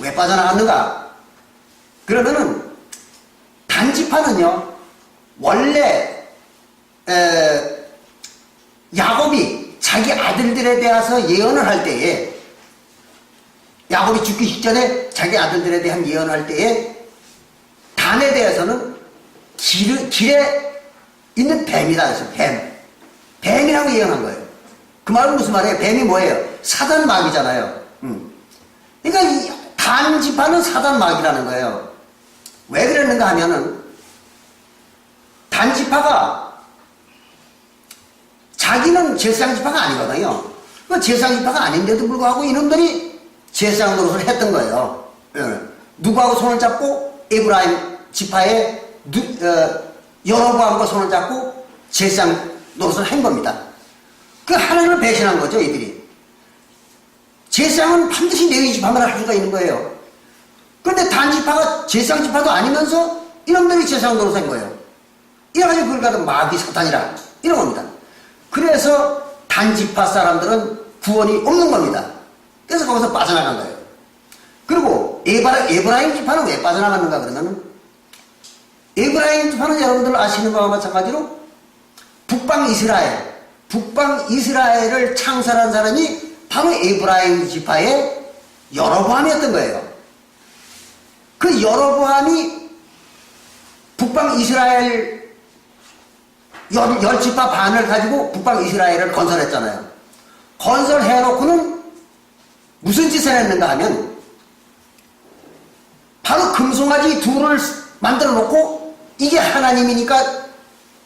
왜 빠져나갔는가? 그러면은 단 지파는요 원래 야곱이 자기 아들들에 대해서 예언을 할 때에 야곱이 죽기 직전에 자기 아들들에 대한 예언할 때에 단에 대해서는 길에 있는 뱀이다 해서 뱀이라고 예언한 거예요. 그 말은 무슨 말이에요? 뱀이 뭐예요? 사단 마귀잖아요. 그러니까 이 단 지파는 사단 마귀라는 거예요. 왜 그랬는가 하면은 단 지파가 자기는 제사장 지파가 아니거든요. 그 제사장 지파가 아닌데도 불구하고 이놈들이 제사장 노릇을 했던 거예요. 누구하고 손을 잡고 에브라임 지파의 여로보암과 손을 잡고 제사장 노릇을 한 겁니다. 그 하나님을 배신한 거죠, 이들이. 제사장은 반드시 레위 지파만 할 수가 있는 거예요. 그런데 단 지파가 제사장 지파도 아니면서 이놈들이 제사장 노릇을 한 거예요. 이래가지고 그걸 가지고 마귀 사탄이라 이런 겁니다. 그래서 단 지파 사람들은 구원이 없는 겁니다. 그래서 거기서 빠져나간 거예요. 그리고 에브라임 지파는 왜 빠져나갔는가 그러면은 에브라임 지파는 여러분들 아시는 거와 마찬가지로 북방 이스라엘을 창설한 사람이 바로 에브라임 지파의 여로보암이었던 거예요. 그 여로보암이 북방 이스라엘 10지파 반을 가지고 북방 이스라엘을 건설했잖아요. 건설해놓고는 무슨 짓을 했는가 하면 바로 금송아지 둘을 만들어 놓고 이게 하나님이니까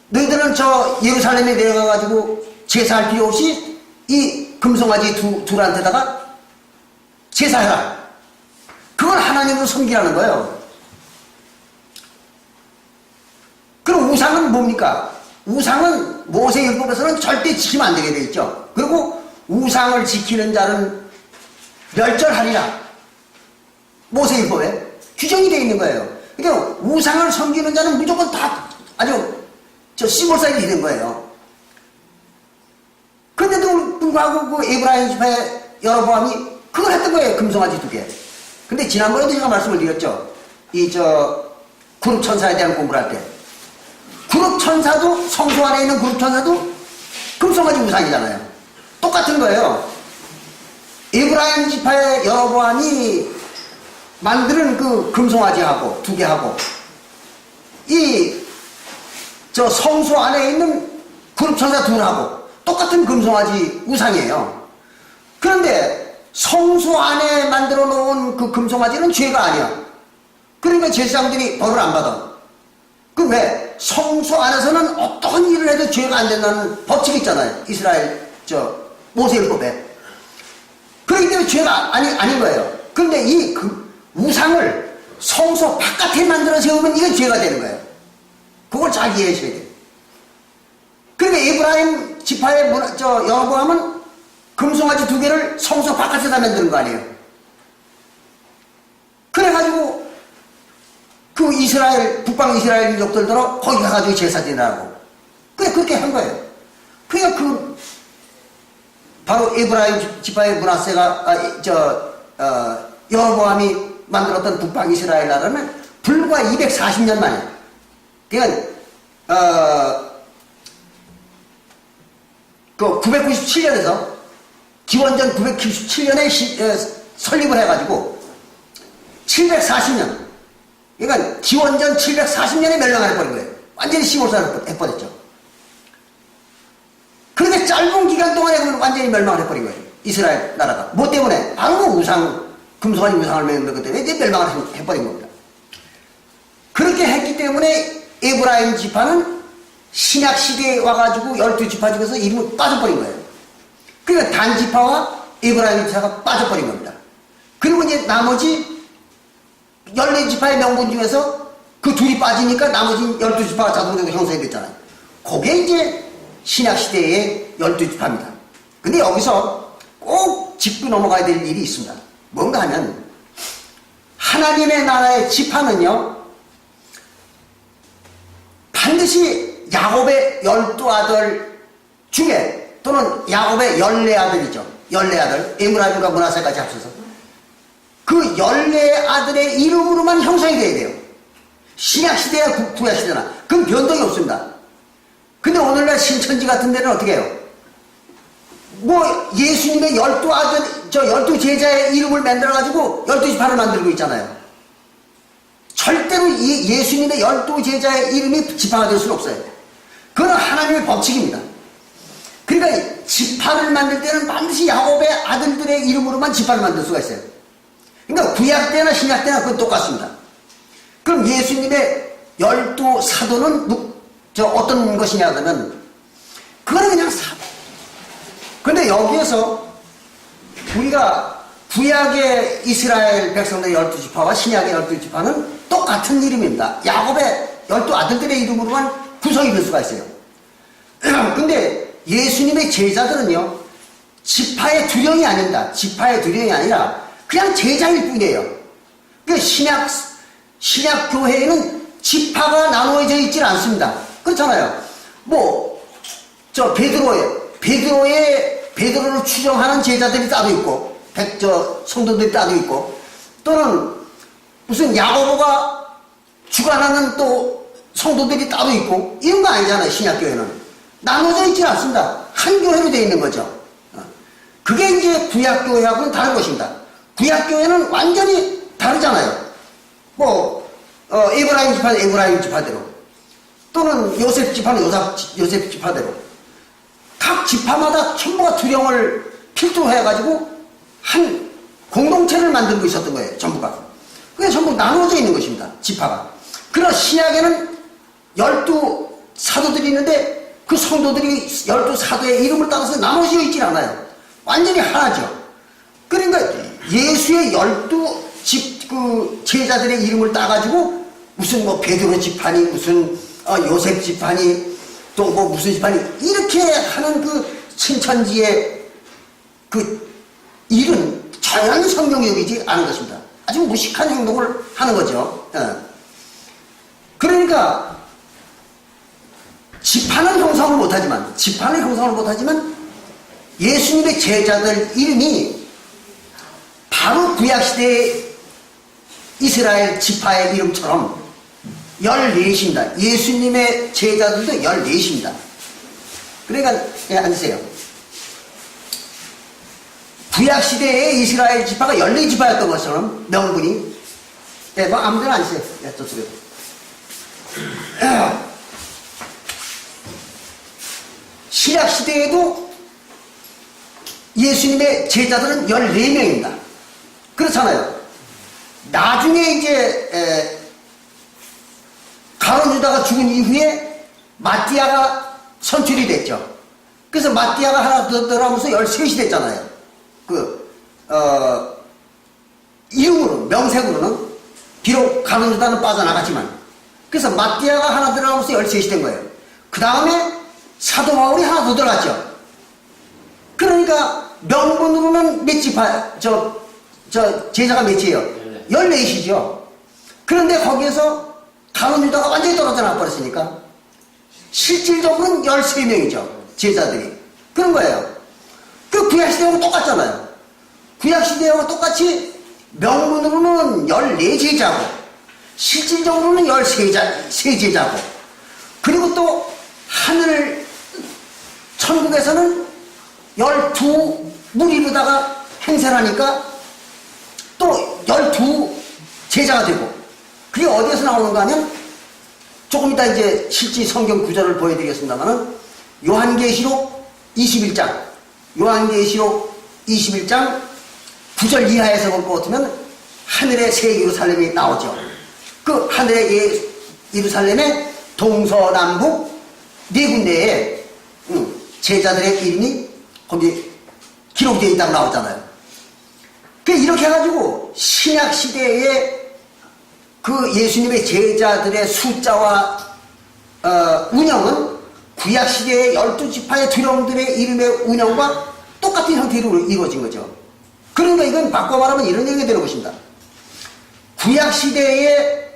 너희들은 저 예루살렘에 내려가가지고 제사할 필요 없이 이 금송아지 둘한테다가 제사해라. 그걸 하나님으로 섬기라는 거예요. 그럼 우상은 뭡니까? 우상은 모세율법에서는 절대 지키면 안 되게 되어 있죠. 그리고 우상을 지키는 자는 멸절하리라. 모세율법에 규정이 되어 있는 거예요. 그러니까 우상을 섬기는 자는 무조건 다 아주 시골살이 되는 거예요. 그런데도 불구하고 그 에브라임 지파의 여로보암이 그걸 했던 거예요. 금송아지 2개. 근데 지난번에도 제가 말씀을 드렸죠. 그룹 천사에 대한 공부를 할 때. 그룹 천사도 성소 안에 있는 그룹 천사도 금송아지 우상이잖아요. 똑같은 거예요. 에브라임 지파의 여로보암이 만드는 그 금송아지하고 2개하고 성소 안에 있는 그룹 천사 2하고 똑같은 금송아지 우상이에요. 그런데 성소 안에 만들어 놓은 그 금송아지는 죄가 아니야. 그러니까 제사장들이 벌을 안 받아. 그 왜? 성소 안에서는 어떤 일을 해도 죄가 안 된다는 법칙이 있잖아요. 이스라엘 모세율법에. 그렇기 때문에 죄가 아닌 거예요. 그런데 그 우상을 성소 바깥에 만들어 세우면 이게 죄가 되는 거예요. 그걸 잘 이해하셔야 돼요. 그러니까 에브라임 지파의 여로보암은 금송아지 2개를 성소 바깥에다 만드는 거 아니에요. 그래가지고 그 북방 이스라엘 민족들도 거기 가가지고 제사 지내라고. 그렇게 한 거예요. 그러니까 바로 에브라임 지파의 여로보암이 만들었던 북방 이스라엘 나라는 불과 240년 만에, 그러니까 997년에서 기원전 997년에 설립을 해가지고 740년, 그러니까 기원전 740년에 멸망을 해버린 거예요. 완전히 시골살을 해버렸죠. 그렇게 짧은 기간 동안에 완전히 멸망을 해버린 거예요. 이스라엘 나라가. 뭐 때문에? 바로 금송아지 우상을 만든 것 때문에 이제 멸망을 해버린 겁니다. 그렇게 했기 때문에 에브라임 지파는 신약 시대에 와가지고 12지파 중에서 이름이 빠져버린 거예요. 그러니까 단 지파와 에브라임 지파가 빠져버린 겁니다. 그리고 이제 나머지 14지파의 명분 중에서 그 둘이 빠지니까 나머지 12지파가 자동적으로 형성이 됐잖아요. 그게 이제 신약 시대의 12지파입니다. 근데 여기서 꼭 짚고 넘어가야 될 일이 있습니다. 뭔가 하면 하나님의 나라의 지파는요, 반드시 야곱의 12아들 중에, 또는 야곱의 14아들이죠. 14아들, 에므라임과 므낫세까지 합쳐서 그 14아들의 이름으로만 형성이 돼야 돼요. 신약시대나 구약시대나. 그건 변동이 없습니다. 근데 오늘날 신천지 같은 데는 어떻게 해요? 뭐 예수님의 12아들, 12제자의 이름을 만들어가지고 12지파를 만들고 있잖아요. 절대로 예수님의 12제자의 이름이 지파가 될 수는 없어요. 그건 하나님의 법칙입니다. 그러니까 지파를 만들 때는 반드시 야곱의 아들들의 이름으로만 지파를 만들 수가 있어요. 그러니까 구약 때나 신약 때나 그건 똑같습니다. 그럼 예수님의 12사도는 어떤 것이냐 그러면 그거는 그냥 사도. 그런데 여기에서 우리가 구약의 이스라엘 백성들의 12지파와 신약의 12지파는 똑같은 이름입니다. 야곱의 12아들들의 이름으로만 구성이 될 수가 있어요. 근데 예수님의 제자들은요, 지파의 두령이 아닙니다. 지파의 두령이 아니라 그냥 제자일 뿐이에요. 그 신약 교회에는 지파가 나누어져 있질 않습니다. 그렇잖아요. 베드로를 추종하는 제자들이 따로 있고, 성도들이 따로 있고, 또는 무슨 야고보가 주관하는 또 성도들이 따로 있고, 이런 거 아니잖아요, 신약교회는. 나눠져 있지 않습니다. 한 교회로 되어 있는 거죠. 그게 이제 구약교회하고는 다른 것입니다. 구약교회는 완전히 다르잖아요. 에브라임 지파는 에브라임 지파대로, 또는 요셉 지파는 요셉 지파대로, 각 지파마다 전부가 두령을 필두로 해가지고 한 공동체를 만들고 있었던 거예요, 전부가. 그게 전부 나눠져 있는 것입니다, 지파가. 그러나 신약에는 12사도들이 있는데 그 성도들이 12사도의 이름을 따라서 나눠져 있질 않아요. 완전히 하나죠. 그러니까 예수의 12제자들의 이름을 따가지고 무슨 베드로 지파니, 무슨 요셉 지파니, 또 무슨 지파니, 이렇게 하는 그 신천지의 그 일은 전혀 성경적이지 않은 것입니다. 아주 무식한 행동을 하는 거죠. 그러니까 지파는 형성을 못하지만 예수님의 제자들 이름이 바로 구약시대의 이스라엘 지파의 이름처럼 14입니다. 예수님의 제자들도 14입니다. 그러니까 앉으세요. 구약시대의 이스라엘 지파가 14지파였던 것처럼 명분이, 아무데나 앉으세요. 저쪽에. 신약시대에도 예수님의 제자들은 14명입니다. 그렇잖아요. 나중에 이제 가룟 유다가 죽은 이후에 마띠아가 선출이 됐죠. 그래서 마띠아가 하나 더 들어가면서 13이 됐잖아요. 이름으로, 명색으로는 비록 가룟 유다는 빠져나갔지만, 그래서 마띠아가 하나 들어가면서 13이 된 거예요. 그 다음에 사도 바울이 하나 더 들어갔죠. 그러니까 명분으로는 몇 지파, 제자가 몇이에요? 14이시죠. 그런데 거기에서 가룟 유다가 완전히 떨어져 나버렸으니까 실질적으로는 13명이죠. 제자들이. 그런 거예요. 그 구약시대하고 똑같잖아요. 구약시대하고 똑같이 명분으로는 14제자고 실질적으로는 13제자고, 그리고 또 하늘 천국에서는 12무리로다가 행세하니까 또 12제자가 되고, 그게 어디에서 나오는가 하면 조금 이따 이제 실제 성경 구절을 보여드리겠습니다만은 요한계시록 21장 9절 이하에서 볼 것 같으면 하늘의 새 예루살렘이 나오죠. 그 하늘의 예루살렘의 동서남북 네 군데에 제자들의 이름이 거기 기록되어 있다고 나오잖아요. 이렇게 해가지고 신약시대에 그 예수님의 제자들의 숫자와 운영은 구약시대의 12지파의 두령들의 이름의 운영과 똑같은 형태로 이루어진 거죠. 그러니까 이건 바꿔 말하면 이런 얘기가 되는 것입니다. 구약시대에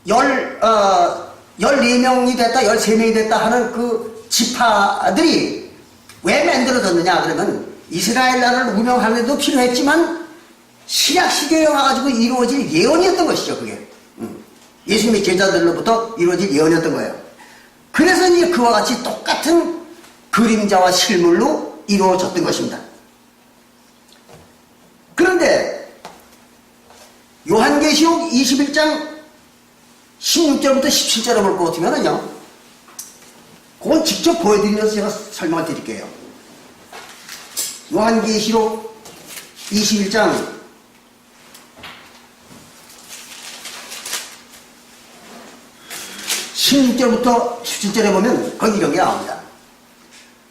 14명이 됐다, 13명이 됐다 하는 그 지파들이 왜 만들어졌느냐 그러면 이스라엘 나라를 운영하는 데도 필요했지만 신약시대에 와가지고 이루어질 예언이었던 것이죠. 그게 예수님의 제자들로부터 이루어질 예언이었던 거예요. 그래서 이제 그와 같이 똑같은 그림자와 실물로 이루어졌던 것입니다. 그런데 요한계시록 21장 16절부터 17절을 볼 것 같으면요, 그건 직접 보여드리면서 제가 설명을 드릴게요. 요한계시록 21장 16절부터 17절에 보면 거기 이런 게 나옵니다.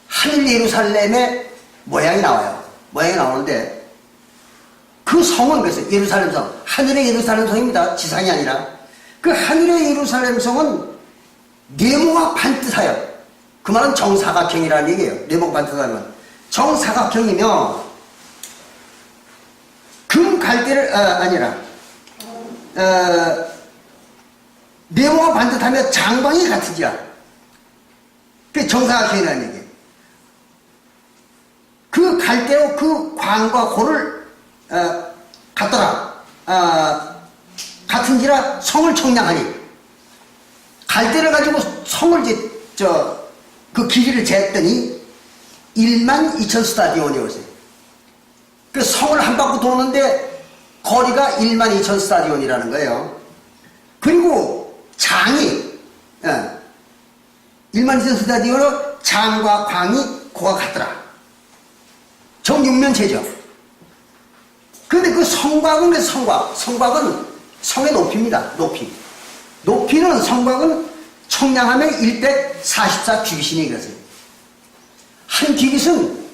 하늘 예루살렘의 모양이 나와요. 모양이 나오는데 그 성은 그래서 예루살렘 성, 하늘의 예루살렘 성입니다. 지상이 아니라. 그 하늘의 예루살렘 성은 네모가 반듯하여, 그 말은 정사각형이라는 얘기예요. 네모가 반듯하면 정사각형이며 금 갈대를 네모가 반듯하며 장방이 같은지라. 그게 정사각형이라는 얘기예요. 그 갈대로 그 광과 고를 같더라. 같은지라 성을 청량하니. 갈대를 가지고 성을 그 길이를 쟀더니 12,000 스타디온이었어요. 그 성을 한 바퀴 도는데 거리가 12,000 스타디온이라는 거예요. 그리고 장이 12,000 스타디온으로 장과 광이 고가 같더라. 정육면체죠. 그런데 그 성곽은 왜 성곽? 성곽은 성의 높이입니다. 높이는 성곽은 청량하면 144 규빗이니 그랬어요. 한 규빗은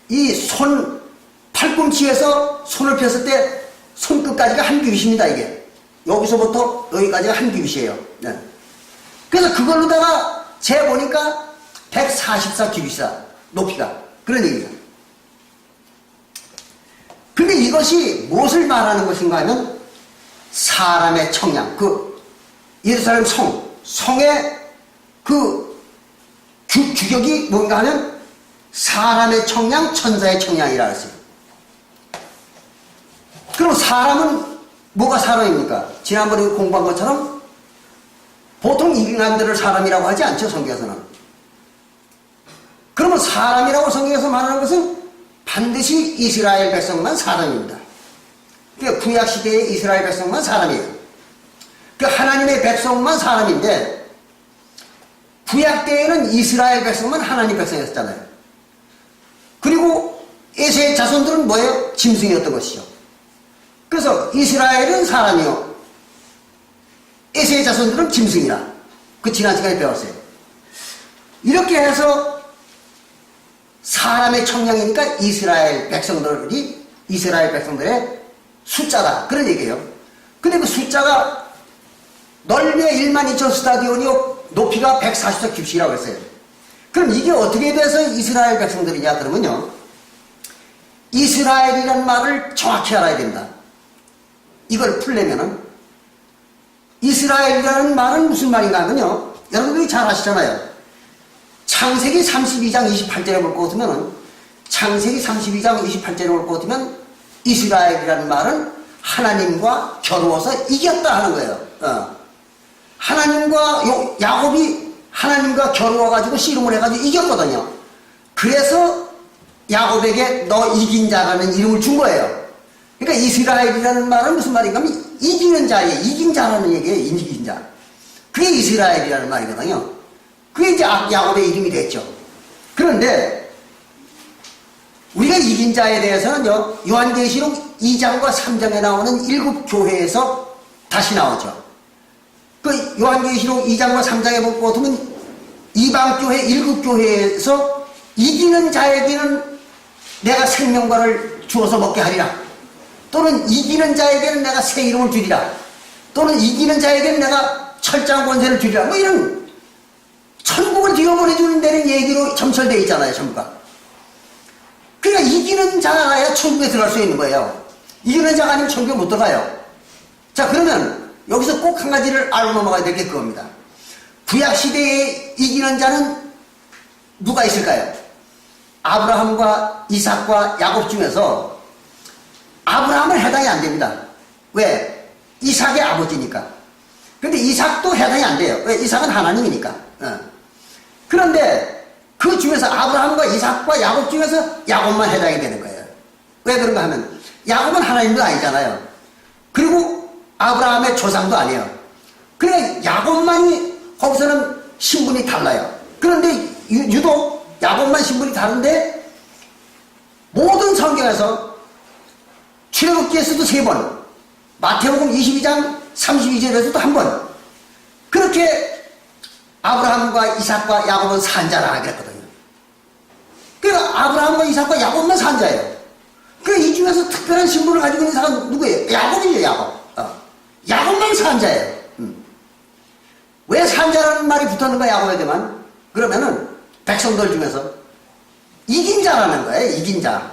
이 손 팔꿈치에서 손을 폈을 때 손끝까지가 한 규빗입니다. 이게 여기서부터 여기까지가 한 규빗이에요. 네. 그래서 그걸로다가 재보니까 144 규빗이다. 높이가. 그런 얘기입니다. 근데 이것이 무엇을 말하는 것인가 하면 사람의 청량, 그 예루살렘 성의 그 규격이 뭔가 하면 사람의 청량, 천사의 청량이라 했어요. 그럼 사람은 뭐가 사람입니까? 지난번에 공부한 것처럼 보통 인간들을 사람이라고 하지 않죠, 성경에서는. 그러면 사람이라고 성경에서 말하는 것은 반드시 이스라엘 백성만 사람입니다. 그러니까 구약시대의 이스라엘 백성만 사람이에요. 그 하나님의 백성만 사람인데 구약 때에는 이스라엘 백성만 하나님 백성이었잖아요. 그리고 에서의 자손들은 뭐예요? 짐승이었던 것이죠. 그래서 이스라엘은 사람이요, 에서의 자손들은 짐승이라. 그 지난 시간에 배웠어요. 이렇게 해서 사람의 청량이니까 이스라엘 백성들의 숫자다. 그런 얘기예요. 근데 그 숫자가 넓이가 12,000 스타디온이요, 높이가 144 규빗이라고 했어요. 그럼 이게 어떻게 돼서 이스라엘 백성들이냐? 그러면요, 이스라엘이라는 말을 정확히 알아야 됩니다. 이걸 풀려면은 이스라엘이라는 말은 무슨 말인가 하면요, 여러분들이 잘 아시잖아요. 창세기 32장 28절에 볼 것 같으면, 창세기 32장 28절에 볼 것 같으면 이스라엘이라는 말은 하나님과 겨루어서 이겼다 하는 거예요. 야곱이 하나님과 겨루어가지고 씨름을 해가지고 이겼거든요. 그래서 야곱에게 너 이긴 자라는 이름을 준 거예요. 그러니까 이스라엘이라는 말은 무슨 말인가 하면 이기는 자예요. 이긴 자라는 얘기예요. 이긴 자. 그게 이스라엘이라는 말이거든요. 그게 이제 야곱의 이름이 됐죠. 그런데 우리가 이긴 자에 대해서는요, 요한계시록 2장과 3장에 나오는 7 교회에서 다시 나오죠. 그 요한계시록 2장과 3장에 볼 것 같으면 이방교회 7 교회에서 이기는 자에게는 내가 생명과를 주어서 먹게 하리라, 또는 이기는 자에게는 내가 새 이름을 주리라, 또는 이기는 자에게는 내가 철장 권세를 주리라, 뭐 이런 천국을 뒤어보내주는 데는 얘기로 점철되어 있잖아요, 전부가. 그러니까 이기는 자가 천국에 들어갈 수 있는 거예요. 이기는 자가 아니면 천국에 못 들어가요. 자, 그러면 여기서 꼭 한 가지를 알고 넘어가야 될 게 그겁니다. 구약시대에 이기는 자는 누가 있을까요? 아브라함과 이삭과 야곱 중에서 아브라함은 해당이 안 됩니다. 왜? 이삭의 아버지니까. 근데 이삭도 해당이 안 돼요. 왜? 이삭은 하나님이니까. 그런데 그 중에서 아브라함과 이삭과 야곱 중에서 야곱만 해당이 되는 거예요. 왜 그런가 하면 야곱은 하나님도 아니잖아요. 그리고 아브라함의 조상도 아니에요. 그러니까 야곱만이 거기서는 신분이 달라요. 그런데 유독 야곱만 신분이 다른데 모든 성경에서 출애굽기에서도 3번, 마태복음 22장 32절에서도 1번 그렇게 아브라함과 이삭과 야곱은 산자라 그랬거든요. 그러니까 아브라함과 이삭과 야곱만 산자예요. 그러니까 이 중에서 특별한 신분을 가지고 있는 사람은 누구예요? 야곱이죠, 야곱. 야곱만 산자예요. 왜 산자라는 말이 붙었는가, 야곱에게만? 그러면은 백성들 중에서 이긴 자라는 거예요, 이긴 자.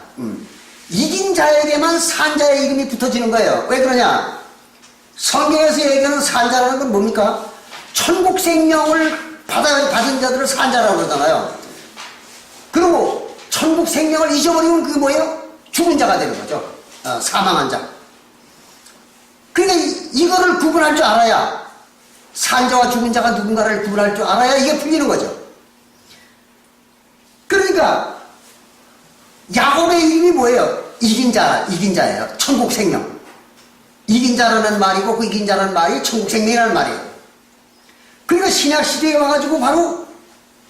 이긴 자에게만 산자의 이름이 붙어지는 거예요. 왜 그러냐? 성경에서 얘기하는 산자라는 건 뭡니까? 천국 생명을 받은 자들을 산자라고 그러잖아요. 그리고 천국 생명을 잊어버리면 그게 뭐예요? 죽은 자가 되는 거죠. 사망한 자. 그러니까 이거를 구분할 줄 알아야, 산자와 죽은 자가 누군가를 구분할 줄 알아야 이게 풀리는 거죠. 그러니까 야곱의 이름이 뭐예요? 이긴 자예요. 천국 생명. 이긴 자라는 말이고 그 이긴 자라는 말이 천국 생명이라는 말이에요. 그러니까 신약 시대에 와가지고 바로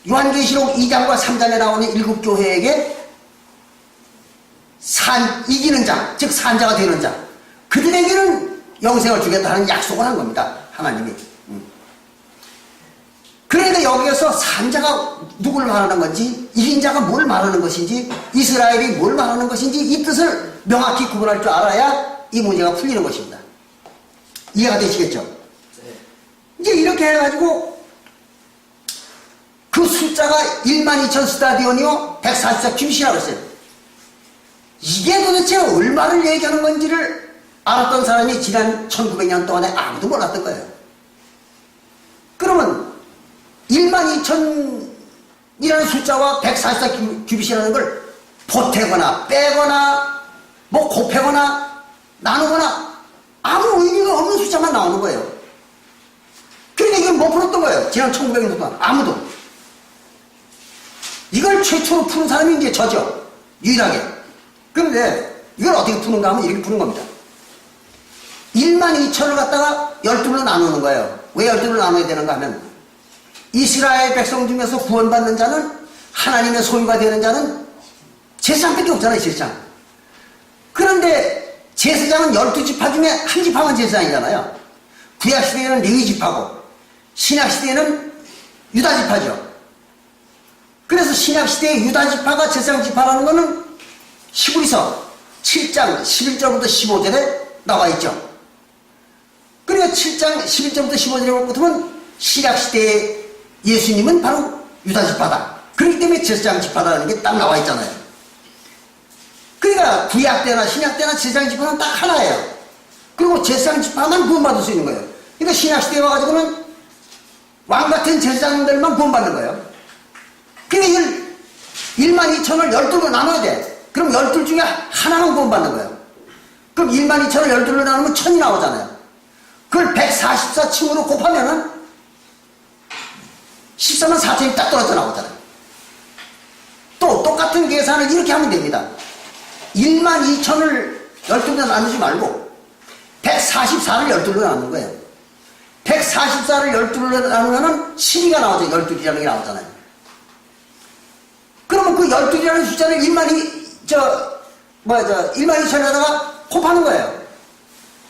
요한계시록 2장과 3장에 나오는 7교회에게 이기는 자, 즉 산자가 되는 자, 그들에게는 영생을 주겠다는 약속을 한 겁니다. 하나님이. 그러니까 여기에서 산자가 누구를 말하는 건지, 이긴 자가 뭘 말하는 것인지, 이스라엘이 뭘 말하는 것인지 이 뜻을 명확히 구분할 줄 알아야 이 문제가 풀리는 것입니다. 이해가 되시겠죠? 이제 이렇게 해가지고 그 숫자가 12,000 스타디온이요 144 큐빗이라고 했어요. 이게 도대체 얼마를 얘기하는 건지를 알았던 사람이 지난 1900년 동안에 아무도 몰랐던 거예요. 그러면 12,000이라는 숫자와 144 큐빗이라는 걸 보태거나 빼거나 뭐 곱하거나 나누거나 아무 의미가 없는 숫자만 나오는 거예요. 그러니까 이걸 못 풀었던 거예요. 지난 1900년 동안 아무도. 이걸 최초로 푸는 사람이 이제 저죠. 유일하게. 그런데 이걸 어떻게 푸는가 하면 이렇게 푸는 겁니다. 12,000을 갖다가 12로 나누는 거예요. 왜 12로 나눠야 되는가 하면 이스라엘 백성 중에서 구원받는 자는, 하나님의 소유가 되는 자는 제사장밖에 없잖아요, 제사장. 그런데 제사장은 12지파 중에 한 지파만 제사장이잖아요. 구약시대에는 레위지파고 신약시대에는 유다지파죠. 그래서 신약시대의 유다지파가 제사장지파라는 것은 히브리서 7장 11절부터 15절에 나와 있죠. 그러니까 7장 11절부터 15절에 보면 신약시대의 예수님은 바로 유다지파다. 그렇기 때문에 제사장지파라는 게 딱 나와 있잖아요. 그러니까 구약때나 신약때나 제사장지파는 딱 하나예요. 그리고 제사장지파만 구원받을 수 있는 거예요. 그러니까 신약시대에 와가지고는 왕같은 제사장들만 구원받는 거예요. 그러니까 12,000을 12로 나눠야 돼. 그럼 12 중에 하나만 구원받는 거예요. 그럼 12,000을 12로 나누면 1000이 나오잖아요. 그걸 144층으로 곱하면은 144,000이 딱 떨어져 나오잖아요. 또 똑같은 계산을 이렇게 하면 됩니다. 12,000을 12로 나누지 말고 144를 12로 나누는 거예요. 144를 12로 나누면 12가 나오죠. 12이라는 게 나오잖아요. 그러면 그 12이라는 숫자를 12,000에다가 곱하는 거예요.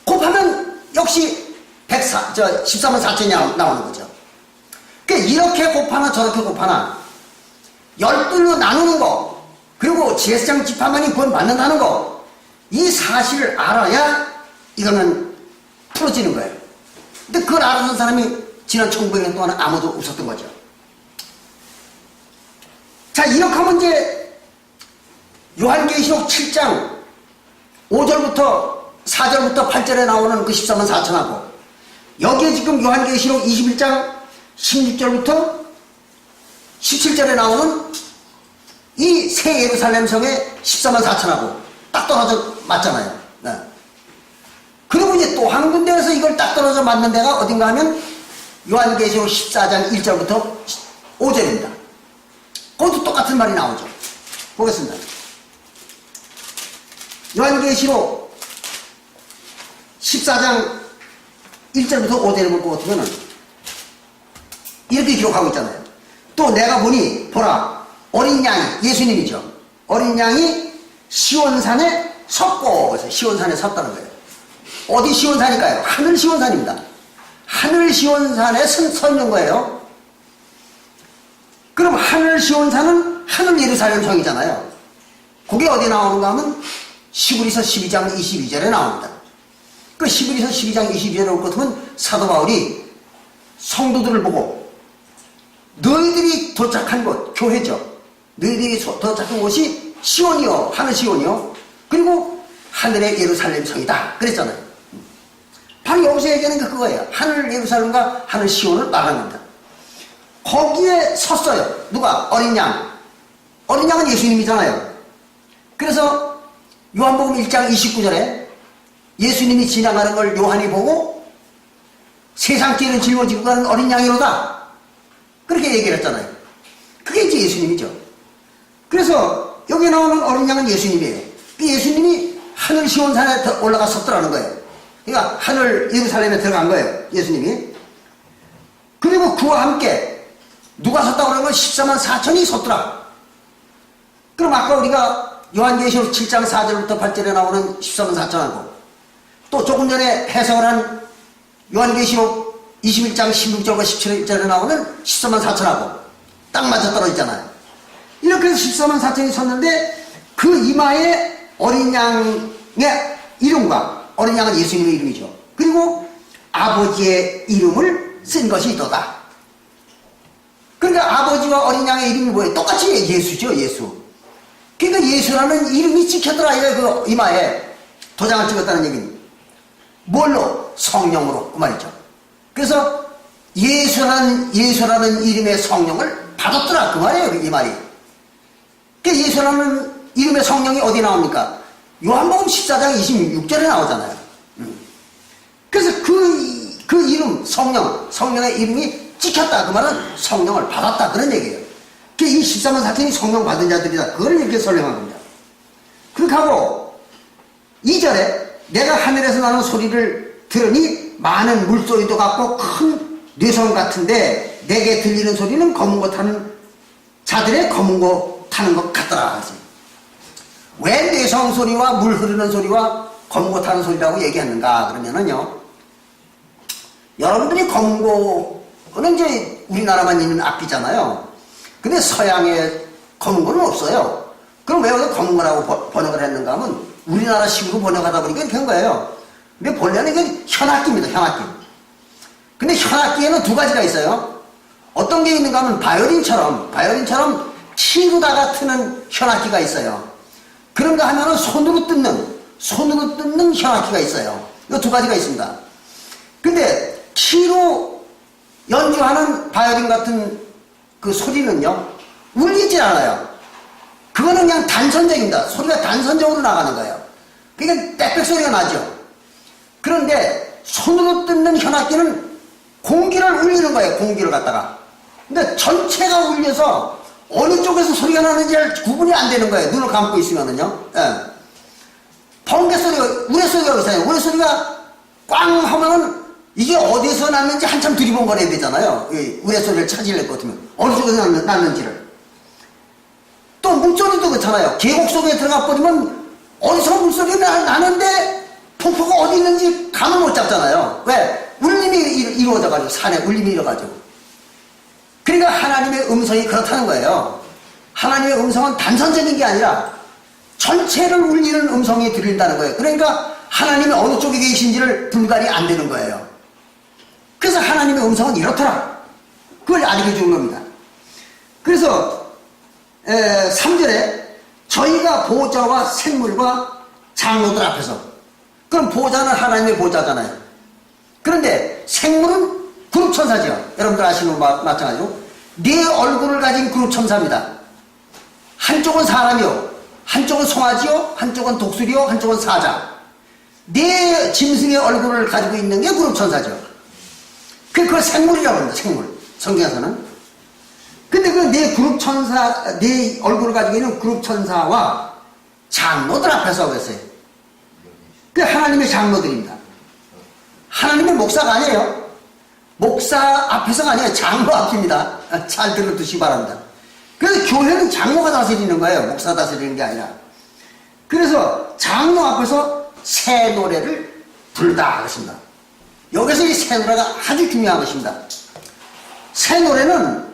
곱하면 역시 144,000이 나오는 거죠. 그러니까 이렇게 곱하나 저렇게 곱하나 12로 나누는 거, 그리고 제사장 지파만이 구원 받는다는 거, 이 사실을 알아야 이거는 풀어지는 거예요. 근데 그걸 알아서 사람이 지난 1900년 동안 아무도 없었던 거죠. 자, 이렇게 하면 이제 요한계시록 7장 5절부터 4절부터 8절에 나오는 그 144,000하고 여기에 지금 요한계시록 21장 16절부터 17절에 나오는 이 새 예루살렘 성의 144,000하고 딱 떨어져 맞잖아요. 네. 그리고 이제 또 한 군데에서 이걸 딱 떨어져 맞는 데가 어딘가 하면 요한계시록 14장 1절부터 5절입니다. 거기도 똑같은 말이 나오죠. 보겠습니다. 요한계시록 14장 1절부터 5절을 볼 것 같으면 이렇게 기록하고 있잖아요. 또 내가 보니 보라 어린 양이, 예수님이죠. 어린 양이 시온산에 섰고, 시온산에 섰다는 거예요. 어디 시온산일까요? 하늘 시온산입니다. 하늘 시온산에 서 있는 거예요. 그럼 하늘 시온산은 하늘 예루살렘 성이잖아요. 그게 어디 나오는가 하면 시브리서 12장 22절에 나옵니다. 그 시브리서 12장 22절에 올 것 같으면 사도 바울이 성도들을 보고 너희들이 도착한 곳, 교회죠. 너희들이 도착한 곳이 시온이요, 하늘 시온이요. 그리고 하늘의 예루살렘 성이다. 그랬잖아요. 바로 여기서 얘기하는 게 그거예요. 하늘 예루살렘과 하늘 시온을 말합니다. 거기에 섰어요. 누가? 어린 양. 어린 양은 예수님이잖아요. 그래서 요한복음 1장 29절에 예수님이 지나가는 걸 요한이 보고 세상 죄를 짊어지고 가는 어린 양이로다. 그렇게 얘기를 했잖아요. 그게 이제 예수님이죠. 그래서 여기 나오는 어린 양은 예수님이에요. 그 예수님이 하늘 시온산에 올라가 섰더라는 거예요. 그러니까 하늘 예루살렘에 들어간 거예요. 예수님이. 그리고 그와 함께 누가 섰다고 그러면 14만 4천이 섰더라. 그럼 아까 우리가 요한계시록 7장 4절부터 8절에 나오는 14만 4천하고 또 조금 전에 해석을 한 요한계시록 21장 16절과 17절에 나오는 14만 4천하고 딱 맞아 떨어지잖아요. 이렇게 해서 14만 4천이 섰는데 그 이마에 어린 양의 이름과 어린 양은 예수님의 이름이죠. 그리고 아버지의 이름을 쓴 것이 이도다. 그러니까 아버지와 어린 양의 이름이 뭐예요? 똑같이 예수죠. 예수. 그러니까 예수라는 이름이 찍혔더라. 그 이마에 도장을 찍었다는 얘기는 뭘로? 성령으로 그 말이죠. 그래서 예수라는 이름의 성령을 받았더라 그 말이에요. 이 말이. 그러니까 예수라는 이름의 성령이 어디 나옵니까? 요한복음 14장 26절에 나오잖아요. 그래서 그 이름 성령의 이름이 찍혔다 그 말은 성령을 받았다 그런 얘기예요. 이 14만 4천이 성령 받은 자들이다. 그걸 이렇게 설명한 겁니다. 그렇게 하고 2절에 내가 하늘에서 나는 소리를 들으니 많은 물소리도 같고 큰 뇌성 같은데 내게 들리는 소리는 검은 거 타는 자들의 검은 거 타는 것 같더라. 왜 뇌성 소리와 물 흐르는 소리와 검은 거 타는 소리라고 얘기했는가 그러면은요, 여러분들이 검은 거는 이제 우리나라만 있는 악기잖아요. 근데 서양에 검은 거는 없어요. 그럼 왜 여기서 검은 거라고 번역을 했는가 하면 우리나라 식으로 번역하다 보니까 이렇게 한 거예요. 근데 본래는 이건 현악기입니다. 현악기. 근데 현악기에는 두 가지가 있어요. 어떤 게 있는가 하면 바이올린처럼 키로다가 트는 현악기가 있어요. 그런가 하면은 손으로 뜯는 현악기가 있어요. 이 두 가지가 있습니다. 근데 키로 연주하는 바이올린 같은 그 소리는요, 울리질 않아요. 그거는 그냥 단선적입니다. 소리가 단선적으로 나가는 거예요. 그러니까 빽빽 소리가 나죠. 그런데 손으로 뜯는 현악기는 공기를 울리는 거예요. 공기를 갖다가. 근데 전체가 울려서 어느 쪽에서 소리가 나는지 구분이 안 되는 거예요. 눈을 감고 있으면은요. 예. 번개 소리가, 우레소리가 있어요. 우레소리가 꽝 하면은 이게 어디서 났는지 한참 두리번거려야 되잖아요. 우레소리를 찾으려고 같으면. 어느 쪽에서 났는지를. 또 물소리도 그렇잖아요. 계곡 속에 들어가 버리면 어디서 물소리가 나는데 폭포가 어디 있는지 감을 못 잡잖아요. 왜? 울림이 이루어져가지고, 산에 울림이 이루어가지고. 그러니까 하나님의 음성이 그렇다는 거예요. 하나님의 음성은 단선적인 게 아니라 전체를 울리는 음성이 들린다는 거예요. 그러니까 하나님이 어느 쪽에 계신지를 분간이 안 되는 거예요. 그래서 하나님의 음성은 이렇더라. 그걸 알려주는 겁니다. 그래서 3절에 저희가 보호자와 생물과 장로들 앞에서, 그럼 보호자는 하나님의 보호자잖아요. 그런데 생물은 그룹천사죠. 여러분들 아시는 거 마찬가지로 네 얼굴을 가진 그룹천사입니다. 한쪽은 사람이요, 한쪽은 송아지요, 한쪽은 독수리요, 한쪽은 사자. 네 짐승의 얼굴을 가지고 있는 게 그룹천사죠. 그걸 생물이라고 합니다. 생물. 성경에서는. 근데 그 네 그룹 천사, 네 얼굴을 가지고 있는 그룹 천사와 장로들 앞에서 그랬어요. 그 하나님의 장로들입니다. 하나님의 목사가 아니에요. 목사 앞에서가 아니에요. 장로 앞입니다. 잘 들어두시기 바랍니다. 그래서 교회는 장로가 다스리는 거예요. 목사 다스리는 게 아니라. 그래서 장로 앞에서 새 노래를 부르다 그랬습니다. 여기서 이 새 노래가 아주 중요한 것입니다. 새 노래는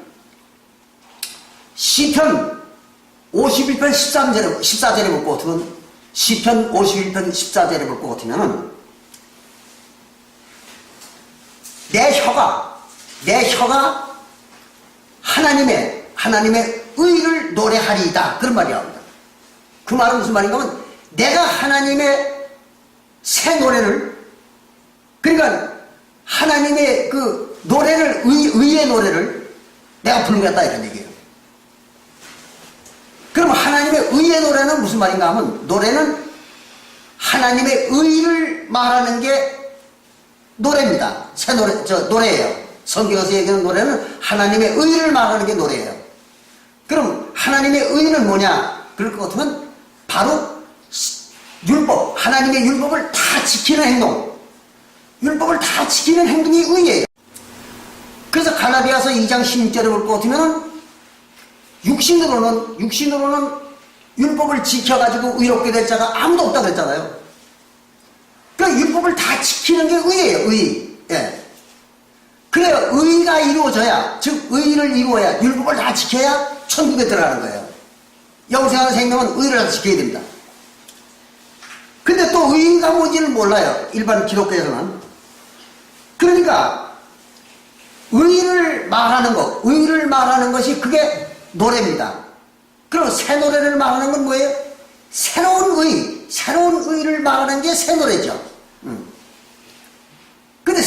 시편 51편 14절에 볼 것 같으면, 시편 51편 14절에 볼 것 같으면은, 내 혀가 하나님의 의를 노래하리이다. 그런 말이 나옵니다. 그 말은 무슨 말인가 하면, 내가 하나님의 새 노래를, 그러니까 하나님의 그 노래를, 의의 노래를 내가 부르겠다 이런 얘기예요. 그럼 하나님의 의의 노래는 무슨 말인가 하면, 노래는 하나님의 의를 말하는 게 노래입니다. 새 노래, 노래예요. 성경에서 얘기하는 노래는 하나님의 의를 말하는 게 노래예요. 그럼 하나님의 의는 뭐냐? 그럴 것 같으면 바로 율법, 하나님의 율법을 다 지키는 행동, 율법을 다 지키는 행동이 의예요. 그래서 갈라디아서 2장 16절에 볼 것 같으면 육신으로는 율법을 지켜가지고 의롭게 될 자가 아무도 없다고 그랬잖아요. 그러니까 율법을 다 지키는 게 의예요. 의. 예. 그래요. 의가 이루어져야, 즉 의를 이루어야, 율법을 다 지켜야 천국에 들어가는 거예요. 영생하는 생명은 의를 다 지켜야 됩니다. 근데 또 의가 뭔지를 몰라요. 일반 기독교에서는. 그러니까 의를 말하는 것이 그게 노래입니다. 그럼 새 노래를 말하는 건 뭐예요? 새로운 의를 말하는 게 새 노래죠. 근데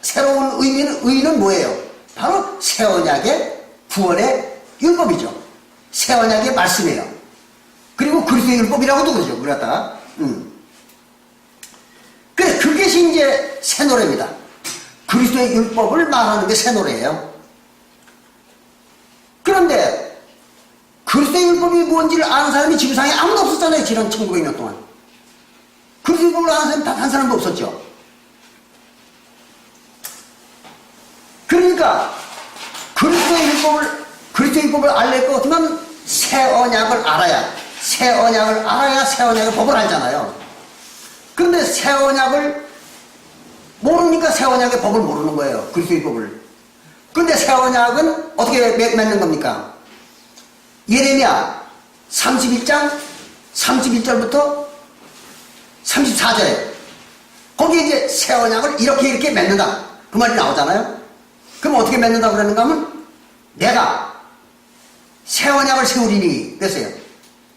새로운 의는 뭐예요? 바로 새 언약의 구원의 율법이죠. 새 언약의 말씀이에요. 그리고 그리스도의 율법이라고도 그러죠. 우리 갖다가. 그래, 그것이 이제 새 노래입니다. 그리스도의 율법을 말하는 게 새 노래예요. 그런데 그리스도의 율법이 뭔지를 아는 사람이 지구상에 아무도 없었잖아요. 지난 1900년 동안. 그리스도의 율법을 아는 사람이 단 한 사람도 없었죠. 그러니까 그리스도의 율법을 알릴 것 같으면 새 언약을 알아야 새 언약의 법을 알잖아요. 그런데 새 언약을 모르니까 새 언약의 법을 모르는 거예요. 그리스도의 율법을. 그런데 새 언약은 어떻게 맺는 겁니까? 예레미야 31장 31절부터 34절에 거기에 이제 새 언약을 이렇게 맺는다. 그 말이 나오잖아요. 그럼 어떻게 맺는다 그러는가 하면, 내가 새 언약을 세우리니 그랬어요.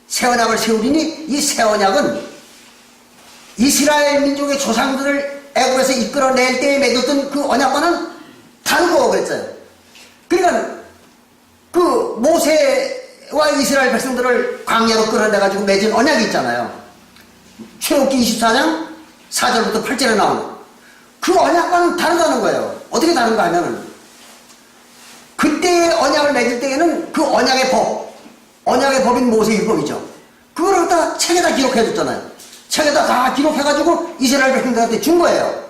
새 언약을 세우리니, 이 새 언약은 이스라엘 민족의 조상들을 애굽에서 이끌어낼 때에 맺었던 그 언약과는 다르고 그랬어요. 그러니까 그 모세와 이스라엘 백성들을 광야로 끌어내가지고 맺은 언약이 있잖아요. 출애굽기 24장 4절부터 8절에 나오는 그 언약과는 다르다는 거예요. 어떻게 다른가 하면은, 그때의 언약을 맺을 때에는 그 언약의 법인 모세의 율법이죠. 그걸 갖다 책에다 기록해줬잖아요. 책에다 다 기록해가지고 이스라엘 백성들한테 준 거예요.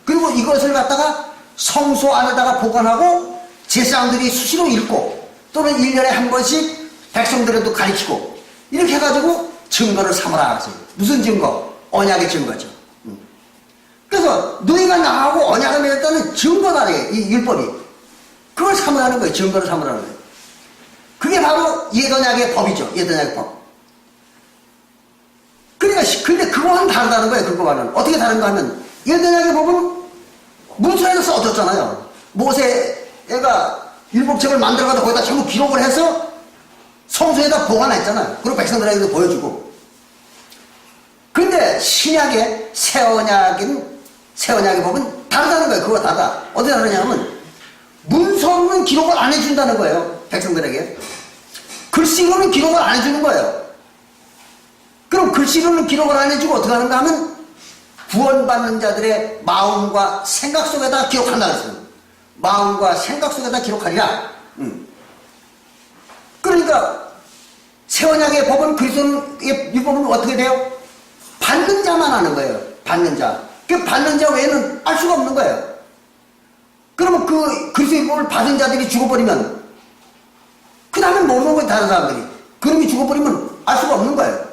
그리고 이것을 갖다가 성소 안에다가 보관하고 제사장들이 수시로 읽고, 또는 1년에 한 번씩 백성들에도 가르치고, 이렇게 해가지고 증거를 삼으라 하세요. 무슨 증거? 언약의 증거죠. 그래서 너희가 나하고 언약을 맺었다는 증거다, 이 율법이. 그걸 삼으라는 거예요. 증거를 삼으라는 거예요. 그게 바로 옛언약의 법이죠. 옛언약의 법. 그러니까 근데 그거와는 다르다는 거예요. 그거와는 어떻게 다른가 하면, 옛언약의 법은 문서에서 써졌잖아요. 모세가 율법책을 만들어가지고 거기다 전부 기록을 해서 성소에다 보관했잖아요. 그리고 백성들에게도 보여주고. 근데 신약의 새 언약의 법은 다르다는 거예요. 그거 다르다. 어떻게 다르냐면, 문서로는 기록을 안 해준다는 거예요. 백성들에게. 글씨로는 기록을 안 해주는 거예요. 그럼 글씨로는 기록을 안 해주고 어떻게 하는가 하면, 구원받는 자들의 마음과 생각 속에다 기록한다 그랬어요. 마음과 생각 속에다 기록하리라. 그러니까 새 언약의 법은 그리스도의 율법은 어떻게 돼요? 받는 자만 하는 거예요. 받는 자. 그 받는 자 외에는 알 수가 없는 거예요. 그러면 그 그리스도의 율법을 받은 자들이 죽어버리면 그 다음에 모르는 거예요. 다른 사람들이. 그놈이 죽어버리면 알 수가 없는 거예요.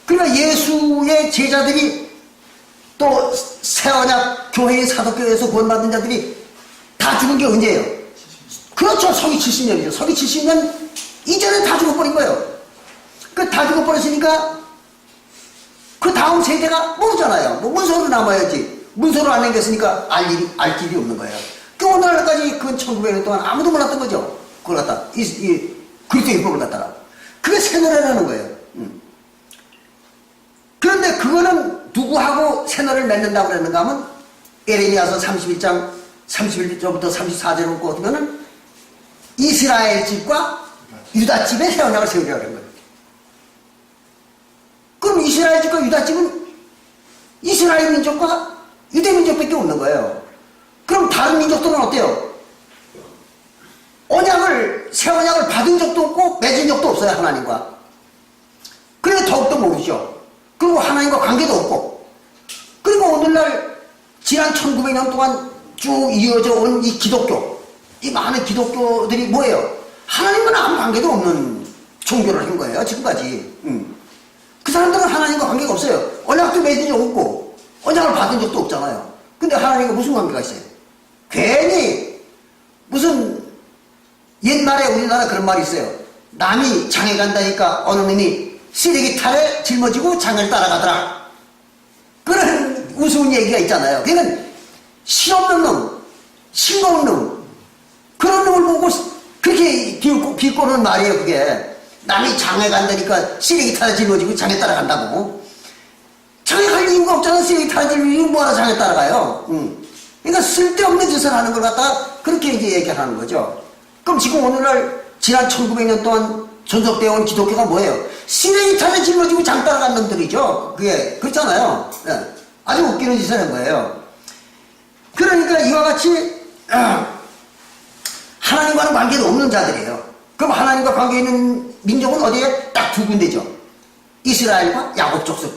그러니까 예수의 제자들이 또 새 언약 교회의 사도교회에서 구원받은 자들이 다 죽은 게 언제예요? 그렇죠. 서기 70년이죠. 서기 70년 이전에 다 죽어버린 거예요. 그 다 죽어버렸으니까 그 다음 세대가 모르잖아요. 뭐 문서로 남아야지. 문서로 안 남겼으니까 알 길이 없는 거예요. 그 오늘날까지 그 1900년 동안 아무도 몰랐던 거죠. 그걸 갖다 그리스도 율법을 갖다가 그게 새노래라는 거예요. 그런데 그거는 누구하고 새노래를 맺는다고 그랬는가 하면 에레미야서 31장 31절부터 34절을 보면은 이스라엘 집과 유다 집의 새 언약을 세우려고 하는 거예요. 그럼 이스라엘 집과 유다 집은 이스라엘 민족과 유대 민족밖에 없는 거예요. 그럼 다른 민족들은 어때요? 새 언약을 받은 적도 없고 맺은 적도 없어요. 하나님과. 그래서 더욱더 모르죠. 그리고 하나님과 관계도 없고. 그리고 오늘날 지난 1900년 동안 쭉 이어져 온 이 기독교, 이 많은 기독교들이 뭐예요? 하나님과 아무 관계도 없는 종교를 한 거예요. 지금까지. 그 사람들은 하나님과 관계가 없어요. 언약도 맺은 적 없고 언약을 받은 적도 없잖아요. 근데 하나님과 무슨 관계가 있어요? 괜히 무슨 옛날에 우리나라 그런 말이 있어요. 남이 장에 간다니까 어느 놈이 쓰레기 탈에 짊어지고 장을 따라가더라. 그런 우스운 얘기가 있잖아요. 그러니까 실없는 놈, 싱거운 놈, 그런 놈을 보고 그렇게 비꼬는 말이에요. 그게 남이 장에 간다니까 쓰레기 탈에 짊어지고 장에 따라간다고. 장에 갈 이유가 없잖아. 쓰레기 탈에 짊어지고 뭐하러 장에 따라가요. 그러니까 쓸데없는 짓을 하는 걸 갖다가 그렇게 이제 얘기하는 거죠. 그럼 지금 오늘날 지난 1900년 동안 존속되어 온 기독교가 뭐예요? 쓰레기 탈에 짊어지고 장 따라간 놈들이죠. 그게 그렇잖아요. 네. 아주 웃기는 짓을 한 거예요. 그러니까 이와 같이 하나님과는 관계도 없는 자들이에요. 그럼 하나님과 관계 있는 민족은 어디에? 딱 두 군데죠. 이스라엘과 야곱 족속,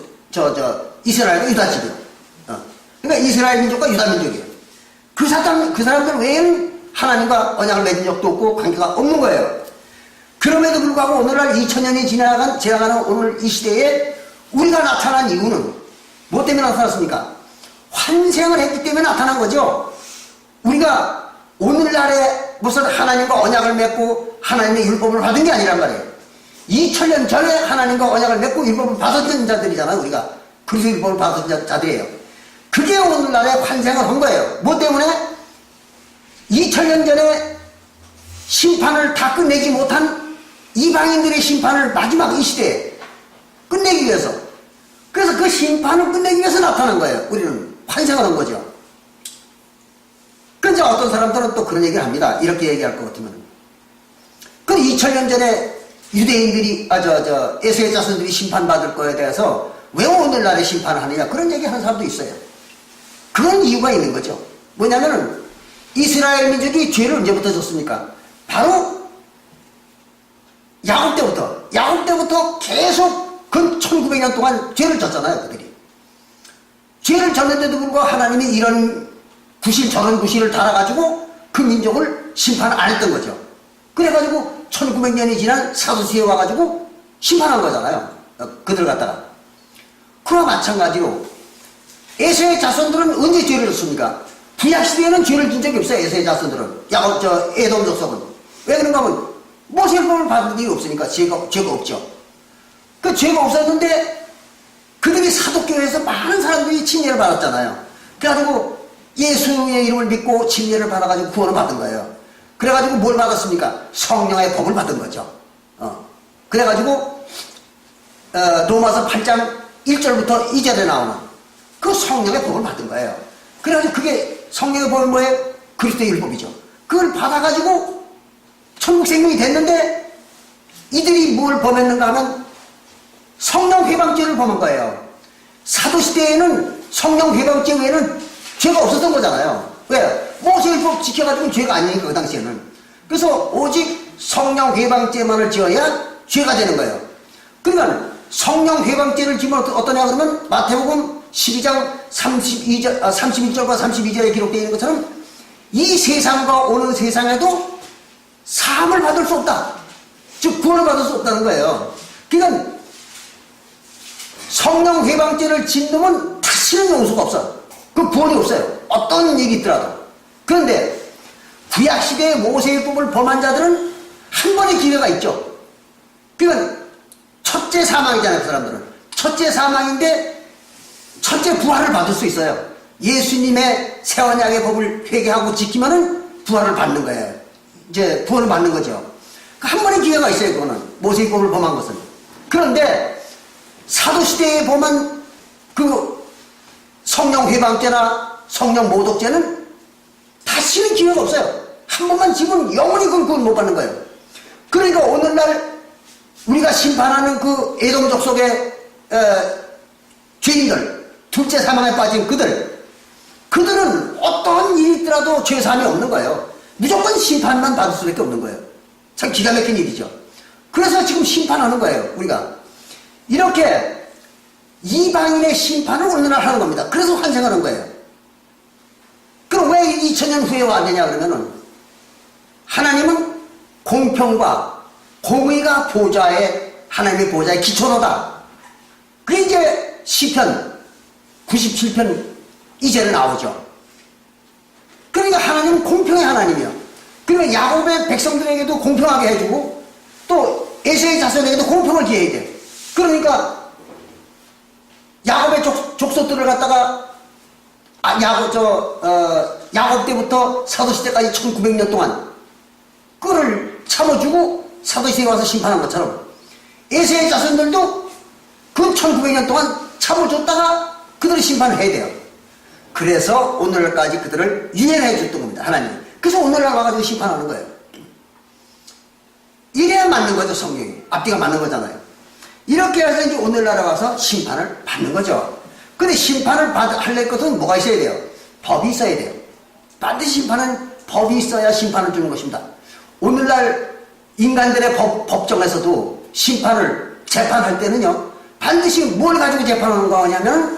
이스라엘과 유다 집이요. 그러니까 이스라엘 민족과 유다 민족이에요. 그 사람들 외에는 하나님과 언약을 맺은 적도 없고 관계가 없는 거예요. 그럼에도 불구하고 오늘날 2000년이 지나가는 오늘 이 시대에 우리가 나타난 이유는 뭐 때문에 나타났습니까? 환생을 했기 때문에 나타난 거죠. 우리가 오늘날에 무슨 하나님과 언약을 맺고 하나님의 율법을 받은 게 아니란 말이에요. 2000년 전에 하나님과 언약을 맺고 율법을 받았던 자들이잖아요. 우리가 그리스도 율법을 받았던 자들이에요. 그게 오늘날에 환생을 한 거예요. 뭐 때문에? 2000년 전에 심판을 다 끝내지 못한 이방인들의 심판을 마지막 이 시대에 끝내기 위해서, 그래서 그 심판을 끝내기 위해서 나타난 거예요. 우리는 환생을 한 거죠. 그런데 어떤 사람들은 또 그런 얘기를 합니다. 이렇게 얘기할 것 같으면, 그 2000년 전에 유대인들이 에서의 자손들이 심판받을 거에 대해서 왜 오늘날에 심판을 하느냐, 그런 얘기 하는 사람도 있어요. 그런 이유가 있는 거죠. 뭐냐면은 이스라엘 민족이 죄를 언제부터 졌습니까? 바로 야곱 때부터 계속 근 1900년 동안 죄를 졌잖아요. 그들이 죄를 졌는데도 불구하고 하나님이 이런 구실 저런 구실을 달아가지고 그 민족을 심판 안 했던 거죠. 그래가지고 1900년이 지난 사도시에 와가지고 심판한 거잖아요. 그들 갖다가. 그와 마찬가지로 에서의 자손들은 언제 죄를 졌습니까? 구약시대에는 죄를 진 적이 없어요. 에서의 자손들은. 에돔 족속은. 왜 그런가 하면 모세율법을 받은 일이 없으니까 죄가 없죠. 그 죄가 없었는데 그들이 사도교회에서 많은 사람들이 침례를 받았잖아요. 그래가지고 예수의 이름을 믿고 침례를 받아가지고 구원을 받은 거예요. 그래가지고 뭘 받았습니까? 성령의 법을 받은 거죠. 그래가지고 로마서 8장 1절부터 2절에 나오는 그 성령의 법을 받은 거예요. 그래가지고 그게 성령의 법은 뭐예요? 그리스도의 율법이죠. 그걸 받아가지고 천국 생명이 됐는데 이들이 뭘 범했는가 하면 성령 회방죄를 범한 거예요. 사도시대에는 성령 회방죄 외에는 죄가 없었던 거잖아요. 왜? 모세율법 지켜가지고 죄가 아니니까 그 당시에는. 그래서 오직 성령 회방죄만을 지어야 죄가 되는 거예요. 그러니까 성령 회방죄를 지면 어떠냐 그러면 마태복음 12장 31절과 32절에 기록되어 있는 것처럼 이 세상과 오는 세상에도 사함을 받을 수 없다. 즉 구원을 받을 수 없다는 거예요. 그러니까 성령 회방죄를 진 놈은 다시는 용서가 없어. 그 구원이 없어요. 어떤 일이 있더라도. 그런데 구약시대의 모세율법을 범한 자들은 한 번의 기회가 있죠. 그러니까 첫째 사망이잖아요. 그 사람들은 첫째 사망인데 첫째 부활을 받을 수 있어요. 예수님의 새 언약의 법을 회개하고 지키면은 부활을 받는 거예요. 이제 구원을 받는 거죠. 한 번의 기회가 있어요. 그거는 모세율법을 범한 것은. 그런데 사도시대에 범한 그 성령 회방죄나 성령 모독죄는 다시는 기회가 없어요. 한 번만 지면 영원히 그걸 구원 못 받는 거예요. 그러니까 오늘날 우리가 심판하는 그 에돔 족속의 죄인들, 둘째 사망에 빠진 그들은 어떤 일이 있더라도 죄사함이 없는 거예요. 무조건 심판만 받을 수밖에 없는 거예요. 참 기가 막힌 일이죠. 그래서 지금 심판하는 거예요. 우리가 이렇게 이방인의 심판을 오늘날 하는 겁니다. 그래서 환생하는 거예요. 그럼 왜 2000년 후에 안 되냐 그러면은 하나님은 공평과 공의가 하나님의 보좌의 기초로다. 그게 이제 시편 97편 2절에 나오죠. 그러니까 하나님은 공평의 하나님이요. 그러니까 야곱의 백성들에게도 공평하게 해주고 또 에서의 자손에게도 공평을 기해야 돼. 그러니까 야곱의 족속들을 갖다가 야곱 때부터 사도시대까지 1900년 동안 그거를 참아주고 사도시대에 와서 심판한 것처럼 에서의 자손들도 그 1900년 동안 참아줬다가 그들을 심판을 해야 돼요. 그래서 오늘날까지 그들을 유예해 줬던 겁니다. 하나님. 그래서 오늘날 와가지고 심판하는 거예요. 이래야 맞는 거죠. 성경이. 앞뒤가 맞는 거잖아요. 이렇게 해서 이제 오늘날에 와서 심판을 받는 거죠. 근데 심판을 할 것은 뭐가 있어야 돼요? 법이 있어야 돼요. 반드시 심판은 법이 있어야 심판을 주는 것입니다. 오늘날 인간들의 법정에서도 재판할 때는요, 반드시 뭘 가지고 재판하는 거냐면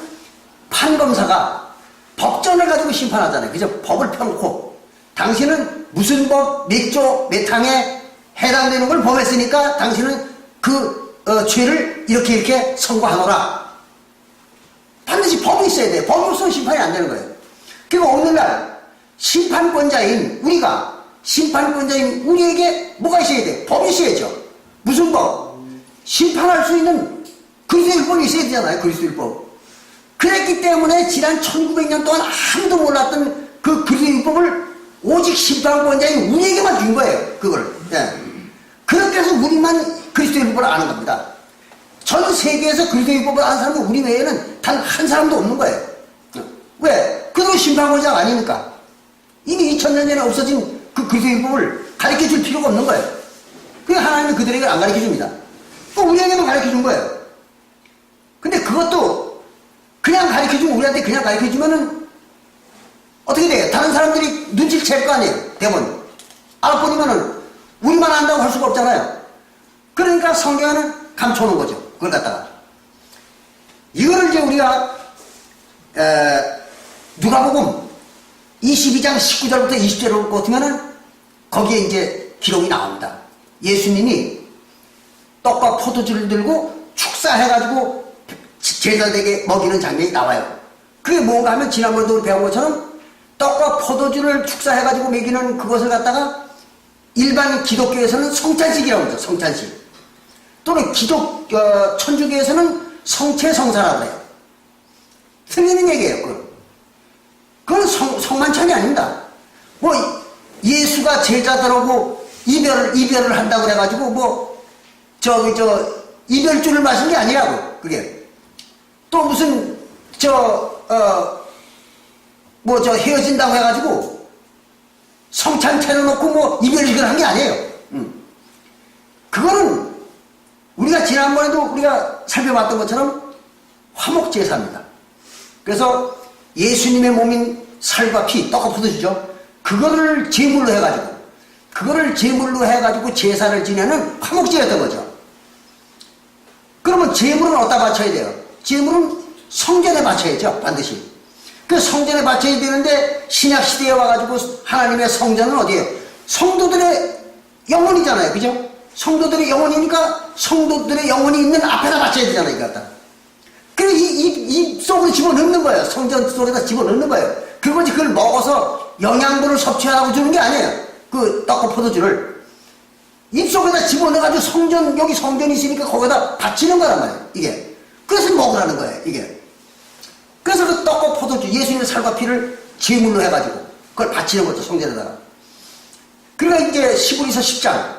판검사가 법전을 가지고 심판하잖아요. 그죠? 법을 펴놓고 당신은 무슨 법, 몇 조, 몇 항에 해당되는 걸 범했으니까 당신은 그 죄를 이렇게 선고하노라. 반드시 법이 있어야 돼요. 법이 없으면 심판이 안 되는 거예요. 그리고 오늘날 심판권자인 우리에게 뭐가 있어야 돼요? 법이 있어야죠. 무슨 법? 심판할 수 있는 그리스도율법이 있어야 되잖아요. 그리스도율법. 그랬기 때문에 지난 1900년 동안 아무도 몰랐던 그 그리스도율법을 오직 심판권자인 우리에게만 준 거예요. 그걸. 예. 그렇게 해서 우리만 그리스도율법을 아는 겁니다. 전 세계에서 그리스도율법을 아는 사람은 우리 외에는 단 한 사람도 없는 거예요. 왜? 그들은 심판권자가 아니니까. 이미 2000년 전에 없어진 그 그리스도율법을 가르쳐 줄 필요가 없는 거예요. 그러니까 하나님은 그들에게 안 가르쳐 줍니다. 또 우리에게만 가르쳐 준 거예요. 근데 그것도 그냥 가르쳐 주면, 우리한테 그냥 가르쳐 주면은 어떻게 돼요? 다른 사람들이 눈치를 챌 거 아니에요. 대부분. 알아보니면은 우리만 안다고 할 수가 없잖아요. 그러니까 성경은 감춰놓은 거죠. 그걸 갖다가. 이거를 이제 우리가 누가복음 22장 19절부터 20절을 보면은 거기에 이제 기록이 나옵니다. 예수님이 떡과 포도주를 들고 축사해가지고 제자들에게 먹이는 장면이 나와요. 그게 뭔가 하면 지난번에도 배운 것처럼 떡과 포도주를 축사해가지고 먹이는 그것을 갖다가 일반 기독교에서는 성찬식이라고 하죠. 성찬식. 또는 천주교에서는 성체성사라고 해요. 틀리는 얘기예요. 그건 성만찬이 아닙니다. 뭐 예수가 제자들하고 이별을 한다고 그래가지고 이별주를 마신 게 아니라고. 그게 또 무슨 헤어진다고 해가지고 성찬 차려놓고 이별식을 한 게 아니에요. 그거는 우리가 지난번에도 우리가 살펴봤던 것처럼 화목제사입니다. 그래서 예수님의 몸인 살과 피, 떡과 포도주죠. 그거를 제물로 해가지고 그거를 제물로 해가지고 제사를 지내는 화목제였던 거죠. 그러면 제물은 어디다 바쳐야 돼요? 제물은 성전에 바쳐야죠, 반드시. 그 성전에 바쳐야 되는데 신약시대에 와가지고 하나님의 성전은 어디예요? 성도들의 영혼이잖아요, 그죠? 성도들의 영혼이니까 성도들의 영혼이 있는 앞에다 바쳐야 되잖아요, 이거 갖다. 그래서 입 속으로 집어넣는 거예요. 성전 속에다 집어넣는 거예요. 그거지 그걸 먹어서 영양분을 섭취하라고 주는 게 아니에요. 그 떡과 포도주를 입 속에다 집어넣어가지고 성전, 여기 성전이 있으니까 거기다 바치는 거란 말이에요, 이게. 그래서 먹으라는 거예요, 이게. 그래서 그 떡과 포도주, 예수님의 살과 피를 제물로 해가지고 그걸 바치는 거죠, 성전에다가. 그러니까 이제 시브리서 10장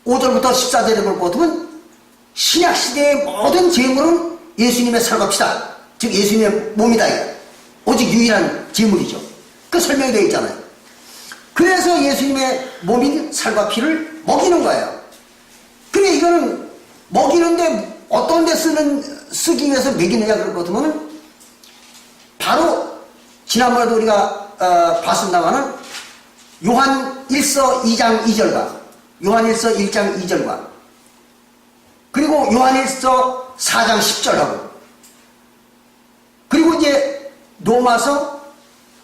5절부터 14절에 볼 것 같으면 신약시대의 모든 제물은 예수님의 살과 피다, 즉 예수님의 몸이다, 이게. 오직 유일한 제물이죠. 그 설명이 되어 있잖아요. 그래서 예수님의 몸인 살과 피를 먹이는 거예요. 그래, 이거는 먹이는데 어떤 데 쓰기 위해서 먹이느냐 그럴 것 같으면 바로 지난번에도 우리가 봤습니다마는 요한 1서 2장 2절과 요한 1서 1장 2절과 그리고 요한 1서 4장 10절하고 그리고 이제 로마서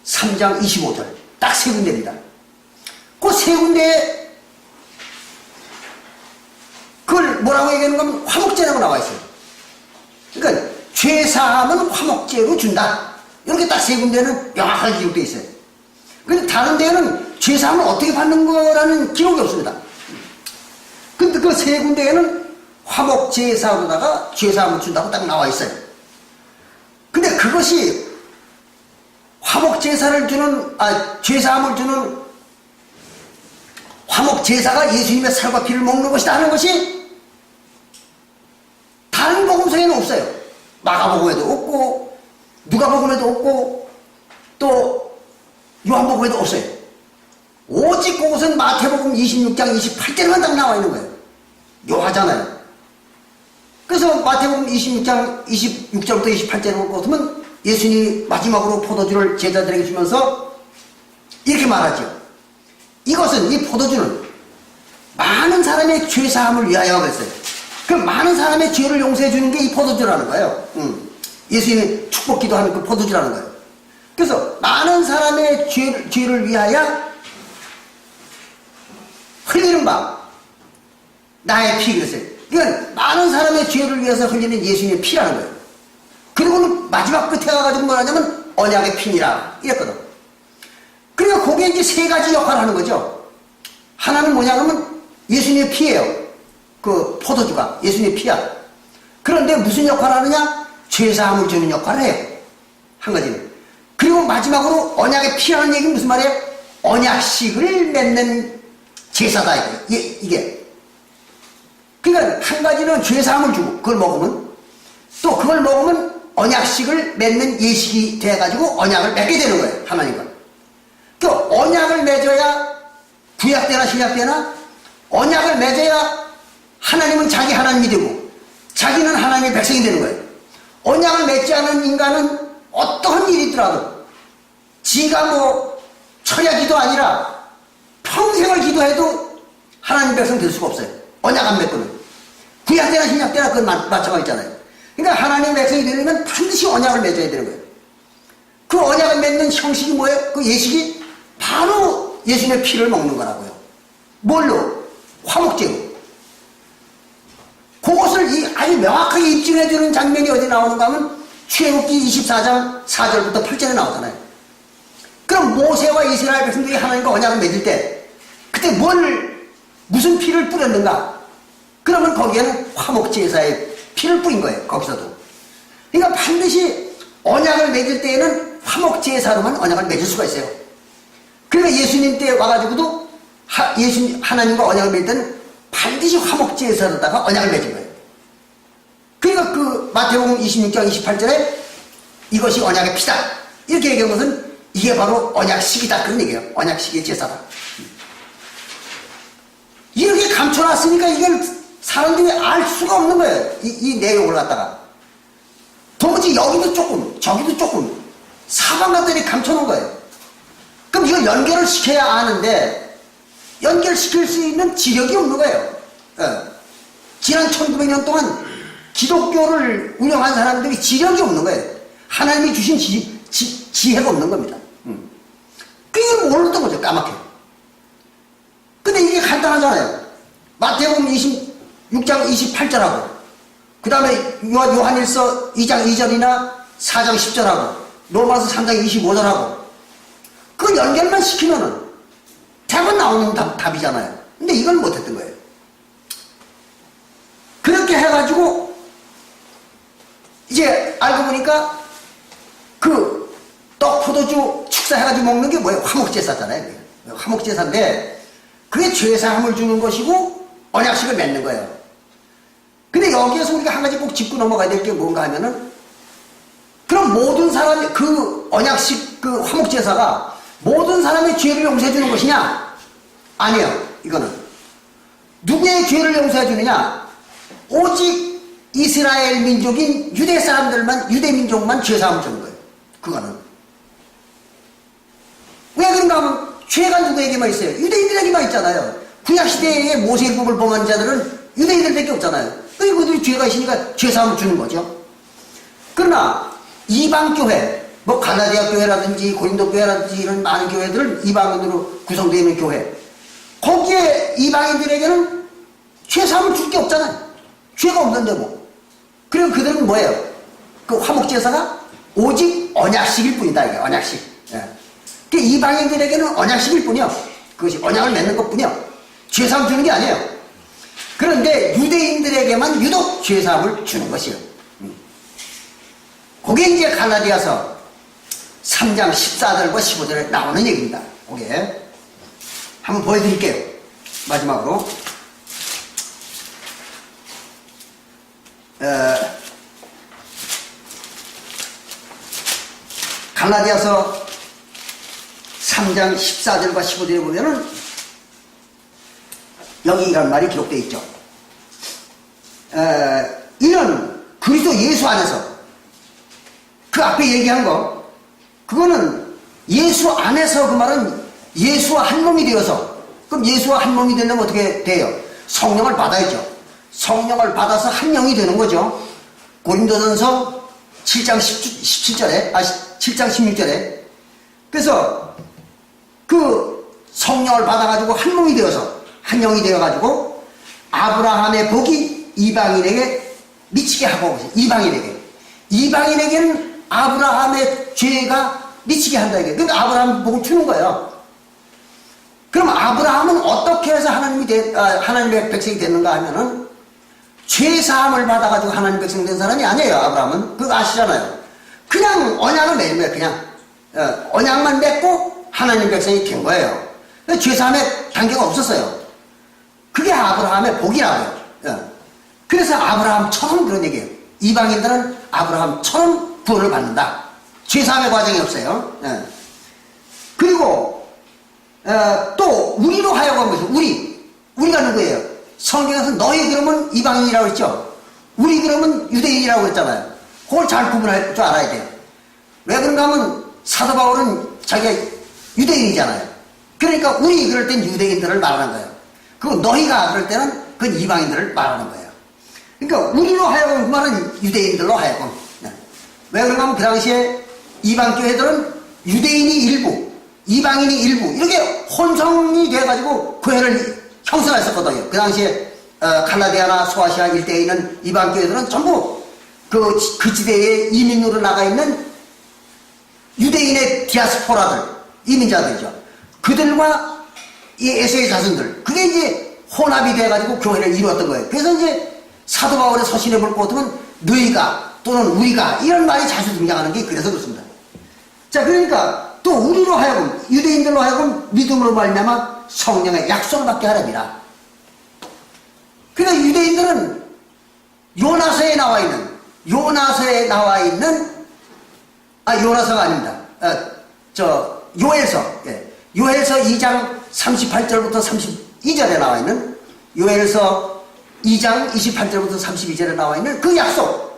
3장 25절 딱 세 군데입니다. 그 세 군데에 그걸 뭐라고 얘기하는 건 화목제라고 나와 있어요. 그러니까 죄사함은 화목제로 준다. 이렇게 딱 세 군데는 명확하게 기록되어 있어요. 근데 다른 데는 죄사함을 어떻게 받는 거라는 기록이 없습니다. 근데 그 세 군데에는 화목제사로다가 죄사함을 준다고 딱 나와 있어요. 근데 그것이 화목제사를 주는, 죄사함을 주는 화목제사가 예수님의 살과 피를 먹는 것이다 하는 것이 다른 복음서에는 없어요. 마가복음에도 없고 누가복음에도 없고 또 요한복음에도 없어요. 오직 그것은 마태복음 26장 28절만 딱 나와 있는 거예요. 묘하잖아요. 그래서 마태복음 26장 26절부터 28절을 볼 것 같으면 예수님이 마지막으로 포도주를 제자들에게 주면서 이렇게 말하죠. 이것은, 이 포도주는 많은 사람의 죄사함을 위하여 그랬어요. 그 많은 사람의 죄를 용서해 주는 게 이 포도주라는 거예요. 예수님이 축복 기도하는 그 포도주라는 거예요. 그래서 많은 사람의 죄를 위하여 흘리는 바 나의 피 그랬어요. 이건 많은 사람의 죄를 위해서 흘리는 예수님의 피라는 거예요. 그리고는 마지막 끝에 가가지고 뭐라냐면 언약의 피니라 이랬거든. 그러니까 거기에 이제 세 가지 역할을 하는 거죠. 하나는 뭐냐 그러면 예수님의 피예요. 그 포도주가 예수님의 피야. 그런데 무슨 역할을 하느냐? 죄사함을 주는 역할을 해요. 한 가지는. 그리고 마지막으로 언약의 피라는 얘기는 무슨 말이에요? 언약식을 맺는 제사다 이게. 그러니까 한 가지는 죄사함을 주고 그걸 먹으면 또 그걸 먹으면 언약식을 맺는 예식이 돼가지고 언약을 맺게 되는 거예요. 하나님과. 그 언약을 맺어야 구약 때나 신약 때나 언약을 맺어야 하나님은 자기 하나님이 되고 자기는 하나님의 백성이 되는 거예요. 언약을 맺지 않은 인간은 어떠한 일이 있더라도 지가 뭐 철야기도 아니라 평생을 기도해도 하나님 백성 될 수가 없어요. 언약 안 맺고는. 구약 때나 신약 때나 그건 마찬가지잖아요. 그러니까 하나님 백성이 되려면 반드시 언약을 맺어야 되는 거예요. 그 언약을 맺는 형식이 뭐예요? 그 예식이 바로 예수님의 피를 먹는 거라고요. 뭘로? 화목제로. 그것을 아주 명확하게 입증해주는 장면이 어디 나오는가 하면 출애굽기 24장 4절부터 8절에 나오잖아요. 그럼 모세와 이스라엘 백성들이 하나님과 언약을 맺을 때 그때 무슨 피를 뿌렸는가? 그러면 거기에는 화목제사의 피를 뿌린 거예요. 거기서도. 그러니까 반드시 언약을 맺을 때에는 화목제사로만 언약을 맺을 수가 있어요. 그러니까 예수님 때 와가지고도 하나님과 언약을 맺을 때는 반드시 화목제사로다가 언약을 맺은 거예요. 그러니까 그 마태복음 26장 28절에 이것이 언약의 피다 이렇게 얘기한 것은 이게 바로 언약식이다 그런 얘기예요. 언약식의 제사다. 이렇게 감춰놨으니까 이걸 사람들이 알 수가 없는 거예요. 이 내용을 갖다가 도무지 여기도 조금 저기도 조금 사방같들이 감춰놓은 거예요. 그럼 이걸 연결을 시켜야 아는데 연결시킬 수 있는 지력이 없는 거예요. 지난 1900년 동안 기독교를 운영한 사람들이 지력이 없는 거예요. 하나님이 주신 지혜가 없는 겁니다. 그게 모르던 거죠. 까맣게. 근데 이게 간단하잖아요. 마태복음 26장 28절하고 그 다음에 요한일서 2장 2절이나 4장 10절하고 로마서 3장 25절하고 그 연결만 시키면은 대부분 나오는 답이잖아요. 근데 이걸 못했던 거예요. 그렇게 해가지고 이제 알고 보니까 그 떡, 포도주 축사해가지고 먹는 게 뭐예요? 화목제사잖아요. 화목제사인데 그게 죄사함을 주는 것이고 언약식을 맺는 거예요. 근데 여기에서 우리가 한 가지 꼭 짚고 넘어가야 될 게 뭔가 하면은 그럼 모든 사람이 그 언약식 그 화목제사가 모든 사람의 죄를 용서해 주는 것이냐? 아니에요. 이거는 누구의 죄를 용서해 주느냐? 오직 이스라엘 민족인 유대 사람들만, 유대 민족만 죄사함을 주는 거예요. 그거는 왜 그런가 하면 죄가 누구에게만 있어요? 유대인들에게만 있잖아요. 구약시대의 모세율법을 범한 자들은 유대인들밖에 없잖아요. 그리고 그들이 죄가 있으니까 죄사함을 주는 거죠. 그러나 이방교회, 뭐 갈라디아 교회라든지 고린도 교회라든지 이런 많은 교회들은 이방인으로 구성되어 있는 교회, 거기에 이방인들에게는 죄사함을 줄 게 없잖아요. 죄가 없는데 뭐. 그리고 그들은 뭐예요? 그 화목제사가 오직 언약식일 뿐이다. 이게 언약식. 예. 그 이방인들에게는 언약식일 뿐이요. 그것이 언약을 맺는 것 뿐이요. 죄사함 주는 게 아니에요. 그런데 유대인들에게만 유독 죄사함을 주는 것이요. 그게 이제 갈라디아서 3장 14절과 15절에 나오는 얘기입니다. 그게 한번 보여드릴게요. 마지막으로 갈라디아서 3장 14절과 15절에 보면은 여기 이런 말이 기록되어 있죠. 이는 그리스도 예수 안에서, 그 앞에 얘기한 거, 그거는 예수 안에서, 그 말은 예수와 한 몸이 되어서, 그럼 예수와 한 몸이 되려면 어떻게 돼요? 성령을 받아야죠. 성령을 받아서 한 영이 되는 거죠. 고린도전서 7장 17절에, 7장 16절에. 그래서 그 성령을 받아가지고 한 몸이 되어서, 한 영이 되어가지고 아브라함의 복이 이방인에게 미치게 하고, 이방인에게는 아브라함의 죄가 미치게 한다. 그러니까 아브라함 복을 주는 거예요. 그럼 아브라함은 어떻게 해서 하나님의 백성이 됐는가 하면은 죄사함을 받아가지고 하나님 백성 된 사람이 아니에요. 아브라함은. 그거 아시잖아요. 그냥 언약을 맺는 거예요. 그냥 언약만 맺고 하나님 백성이 된 거예요. 죄사함에 단계가 없었어요. 그게 아브라함의 복이라고요. 그래서 아브라함처럼 그런 얘기예요. 이방인들은 아브라함처럼 구원을 받는다. 죄사함의 과정이 없어요. 그리고 또 우리로 하여금 것은 우리가 누구예요? 성경에서 너희 그러면 이방인이라고 했죠. 우리 그러면 유대인이라고 했잖아요. 그걸 잘 구분할 줄 알아야 돼요. 왜 그런가 하면 사도 바울은 자기가 유대인이잖아요. 그러니까 우리 그럴 땐 유대인들을 말하는 거예요. 그리고 너희가 그럴 때는 그건 이방인들을 말하는 거예요. 그러니까 우리로 하여금 그 말은 유대인들로 하여금. 왜 그런가 하면 그 당시에 이방교회들은 유대인이 일부, 이방인이 일부 이렇게 혼성이 돼가지고 교회를 형성했었거든요. 그 당시에 갈라디아나 소아시아 일대에 있는 이방교회들은 전부 그 지대에 이민으로 나가 있는 유대인의 디아스포라들, 이민자들이죠. 그들과 이 에서의 자손들, 그게 이제 혼합이 돼가지고 교회를 이루었던 거예요. 그래서 이제 사도 바울의 서신에 볼 것 같으면 너희가 또는 우리가 이런 말이 자주 등장하는 게 그래서 그렇습니다. 자, 그러니까 또 우리로 하여금, 유대인들로 하여금 믿음으로 말미암아 성령의 약속을 받게 하랍니다. 그러니까 유대인들은 요나서에 나와 있는 요나서가 아닙니다. 요엘서, 요엘서 2장 38절부터 32절에 나와 있는, 요엘서 2장 28절부터 32절에 나와 있는 그 약속.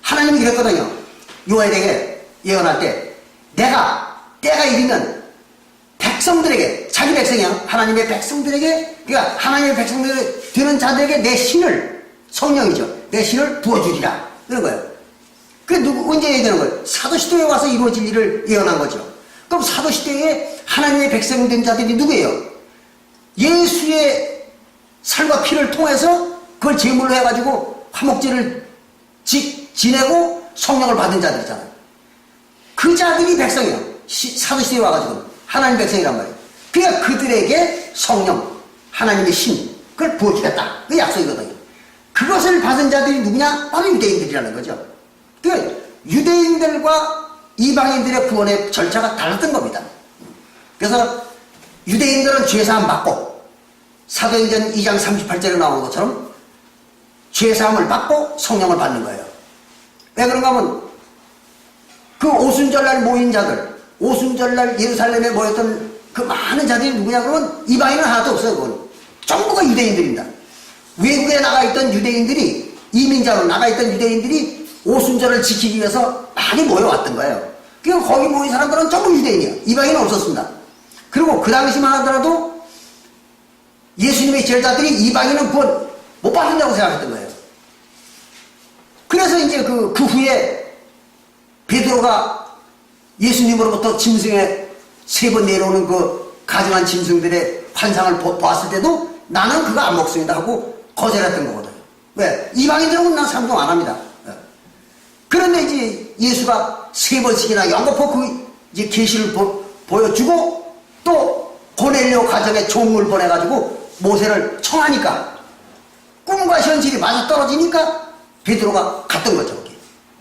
하나님이 그랬거든요. 요엘에게 예언할 때, 내가 때가 이르면 백성들에게, 자기 백성이야. 하나님의 백성들에게, 그러니까 하나님의 백성들 되는 자들에게 내 신을, 성령이죠. 내 신을 부어주리라. 그런 거예요. 그게 언제 얘기하는 거예요? 사도시대에 와서 이루어질 일을 예언한 거죠. 그럼 사도시대에 하나님의 백성 된 자들이 누구예요? 예수의 살과 피를 통해서 그걸 제물로 해가지고 화목제를 지내고 성령을 받은 자들이잖아요. 그 자들이 백성이에요. 사도시대에 와가지고 하나님 백성이란 말이에요. 그러니까 그들에게 성령, 하나님의 신, 그걸 부어주겠다. 그 약속이거든요. 그것을 받은 자들이 누구냐? 바로 유대인들이라는 거죠. 그 유대인들과 이방인들의 구원의 절차가 달랐던 겁니다. 그래서 유대인들은 죄사함 받고 사도행전 2장 38절에 나오는 것처럼 죄사함을 받고 성령을 받는 거예요. 왜 그런가 하면 그 오순절날 모인 자들, 오순절날 예루살렘에 모였던 그 많은 자들이 누구냐 그러면 이방인은 하나도 없어요. 그건 전부가 유대인들입니다. 외국에 나가 있던 유대인들이, 이민자로 나가 있던 유대인들이 오순절을 지키기 위해서 많이 모여왔던 거예요. 그러니까 거기 모인 사람들은 전부 유대인이에요. 이방인은 없었습니다. 그리고 그 당시만 하더라도 예수님의 제자들이 이방인은 구원 못 받는다고 생각했던 거예요. 그래서 이제 그 후에 베드로가 예수님으로부터 짐승에 3번 내려오는 그 가증한 짐승들의 환상을 보았을 때도 나는 그거 안 먹습니다 하고 거절했던 거거든요. 왜? 이방인들은 난 상종 안 합니다. 그런데 이제 예수가 3번씩이나 연거푸 그 이제 계시를 보여주고 또 고넬료 가정에 종을 보내가지고 모세를 청하니까 꿈과 현실이 맞아 떨어지니까 베드로가 갔던 거죠.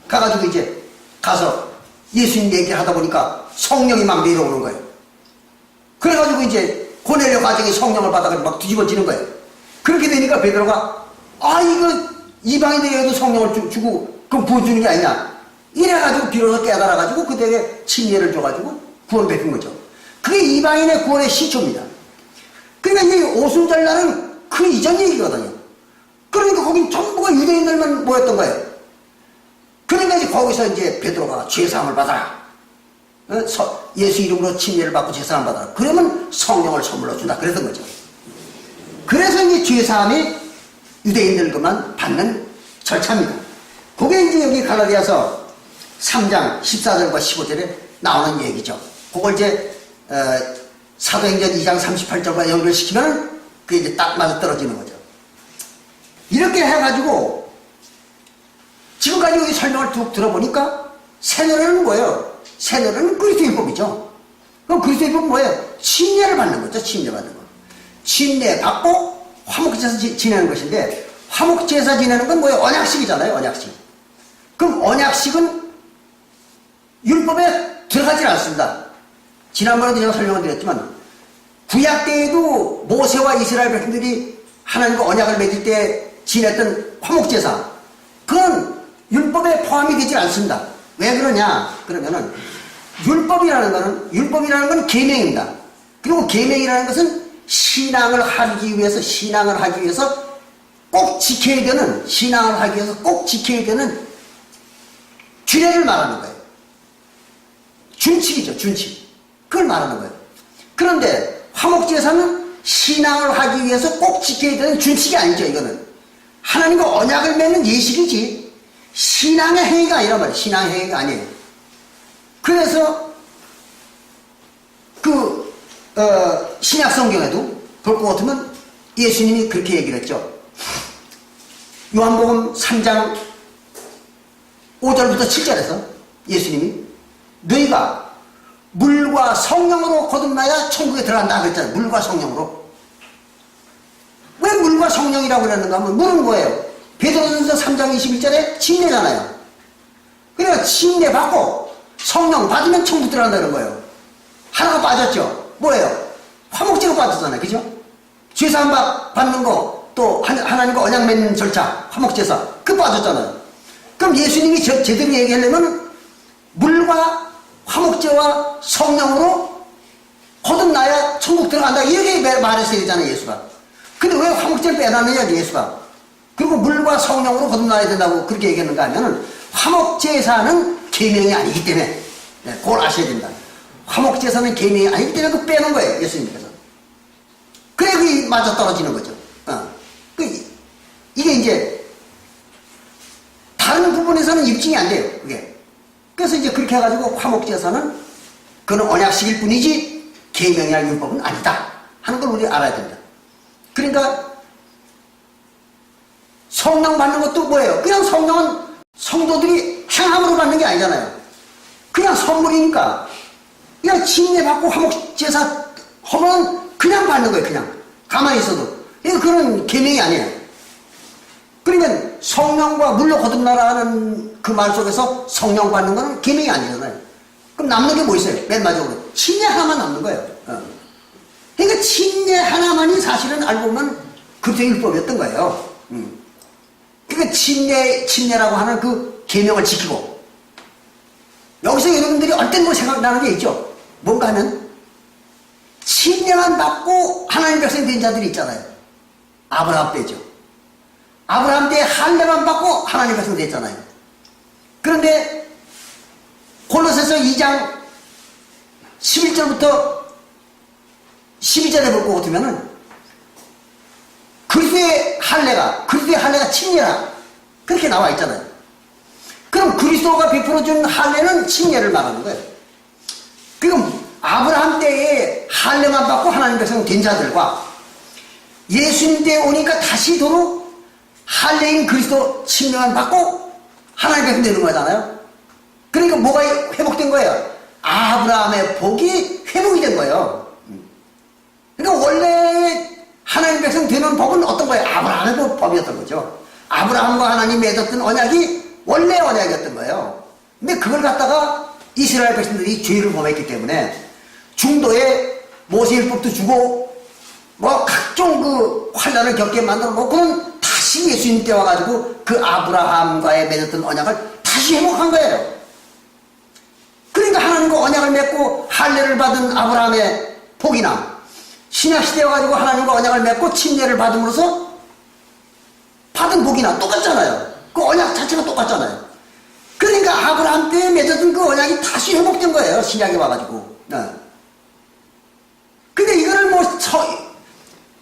가가지고 이제 가서 예수님 얘기를 하다 보니까 성령이 막 내려오는 거예요. 그래가지고 이제 고넬료 가정이 성령을 받아가지고 막 뒤집어지는 거예요. 그렇게 되니까 베드로가 이거 이방인들에게도 성령을 주고 그럼 부어주는 게 아니냐. 이래가지고 비로소 깨달아가지고 그들에게 침례를 줘가지고 구원 베푼 거죠. 그게 이방인의 구원의 시초입니다. 그러니까 이 오순절날은 그 이전 얘기거든요. 그러니까 거긴 전부가 유대인들만 모였던 거예요. 그러니까 이제 거기서 이제 베드로가 죄사함을 받아라. 예수 이름으로 침례를 받고 죄사함을 받아라. 그러면 성령을 선물로 준다. 그랬던 거죠. 그래서 이제 죄사함이 유대인들만 받는 절차입니다. 그게 이제 여기 갈라디아서 3장 14절과 15절에 나오는 얘기죠. 그걸 이제 사도행전 2장 38절과 연결시키면 그게 이제 딱 맞아 떨어지는 거죠. 이렇게 해가지고 지금까지 여기 설명을 쭉 들어보니까 새노래는 뭐예요? 새노래는 그리스도율법이죠. 그럼 그리스도율법은 뭐예요? 침례를 받는 거죠. 침례 받는 거. 침례 받고 화목제사 지내는 것인데 화목제사 지내는 건 뭐예요? 언약식이잖아요. 언약식. 그럼 언약식은 율법에 들어가지 않습니다. 지난번에도 제가 설명을 드렸지만 구약 때에도 모세와 이스라엘 백성들이 하나님과 언약을 맺을 때 지냈던 화목제사, 그건 율법에 포함이 되지 않습니다. 왜 그러냐 그러면은 율법이라는 건 계명입니다. 그리고 계명이라는 것은 신앙을 하기 위해서 꼭 지켜야 되는, 신앙을 하기 위해서 꼭 지켜야 되는 규례를 말하는 거예요. 준칙이죠. 준칙. 그걸 말하는 거예요. 그런데 화목제사는 신앙을 하기 위해서 꼭 지켜야 되는 준칙이 아니죠. 이거는 하나님과 언약을 맺는 예식이지 신앙의 행위가 아니란 말이에요. 신앙의 행위가 아니에요. 그래서 신약 성경에도 볼 것 같으면 예수님이 그렇게 얘기를 했죠. 요한복음 3장 5절부터 7절에서 예수님이 너희가 물과 성령으로 거듭나야 천국에 들어간다 그랬잖아요. 물과 성령으로. 왜 물과 성령이라고 그랬는가 하면 물은 뭐예요? 베드로전서 3장 21절에 침례잖아요. 그러니까 침례 받고 성령 받으면 천국 들어간다는 거예요. 하나가 빠졌죠. 뭐예요? 화목제로 빠졌잖아요. 그죠? 죄사함 받는 거, 또 하나님과 언약 맺는 절차, 화목제사, 그 빠졌잖아요. 그럼 예수님이 제대로 얘기하려면 물과 화목제와 성령으로 거듭나야 천국 들어간다 이렇게 말했어야 되잖아요. 예수가. 근데 왜 화목제를 빼놨느냐 예수가. 그리고 물과 성령으로 거듭나야 된다고 그렇게 얘기했는가 하면은 화목제사는 계명이 아니기 때문에, 그걸 아셔야 된다. 화목제사는 계명이 아니기 때문에 그거 빼놓은 거예요. 예수님께서. 맞아 떨어지는 거죠. 이게 이제 다른 부분에서는 입증이 안 돼요. 그게. 그래서 이제 그렇게 해가지고 화목제사는 그는 언약식일 뿐이지 계명이나 율법은 아니다 하는 걸 우리 알아야 된다. 그러니까 성령 받는 것도 뭐예요? 그냥 성령은 성도들이 행함으로 받는 게 아니잖아요. 그냥 선물이니까 그냥 침례받고 화목제사 하면 그냥 받는 거예요. 그냥 가만히 있어도. 이거 그런 계명이 아니에요. 그러니까 성령과 물로 거듭나라는 그 말 속에서 성령 받는 거는 계명이 아니잖아요. 그럼 남는 게 뭐 있어요? 맨 마지막으로 침례 하나만 남는 거예요. 그러니까 침례 하나만이 사실은 알고 보면 그때 율법이었던 거예요. 그러니까 침례라고 하는 그 계명을 지키고, 여기서 여러분들이 어떤 거 생각나는 게 있죠. 뭔가 하면 침례만 받고 하나님 백성이 된 자들이 있잖아요. 아브라함 때죠. 아브라함 때 할례만 받고 하나님 백성 됐잖아요. 그런데 골로새서 2장 11절부터 12절에 볼 것 같으면은 그리스도의 할례가 침례라 그렇게 나와 있잖아요. 그럼 그리스도가 베풀어준 할례는 침례를 말하는 거예요. 그럼 아브라함 때에 할례만 받고 하나님 백성 된 자들과 예수님 때에 오니까 다시 도로 할례인 그리스도 침례만 받고 하나님 백성 되는 거잖아요. 그러니까 뭐가 회복된 거예요? 아브라함의 복이 회복이 된 거예요. 그러니까 원래 하나님 백성 되는 법은 어떤 거예요? 아브라함의 법이었던 거죠. 아브라함과 하나님이 맺었던 언약이 원래 언약이었던 거예요. 근데 그걸 갖다가 이스라엘 백성들이 죄를 범했기 때문에 중도에 모세율법도 주고 뭐 각종 그 환난을 겪게 만들어 놓고는 다시 예수님 때 와가지고 그 아브라함과의 맺었던 언약을 다시 회복한 거예요. 그러니까 하나님과 언약을 맺고 할례를 받은 아브라함의 복이나 신약시대에 와가지고 하나님과 언약을 맺고 침례를 받음으로써 받은 복이나 똑같잖아요. 그 언약 자체가 똑같잖아요. 그러니까 아브라함 때 맺었던 그 언약이 다시 회복된 거예요. 신약에 와가지고. 근데 이거를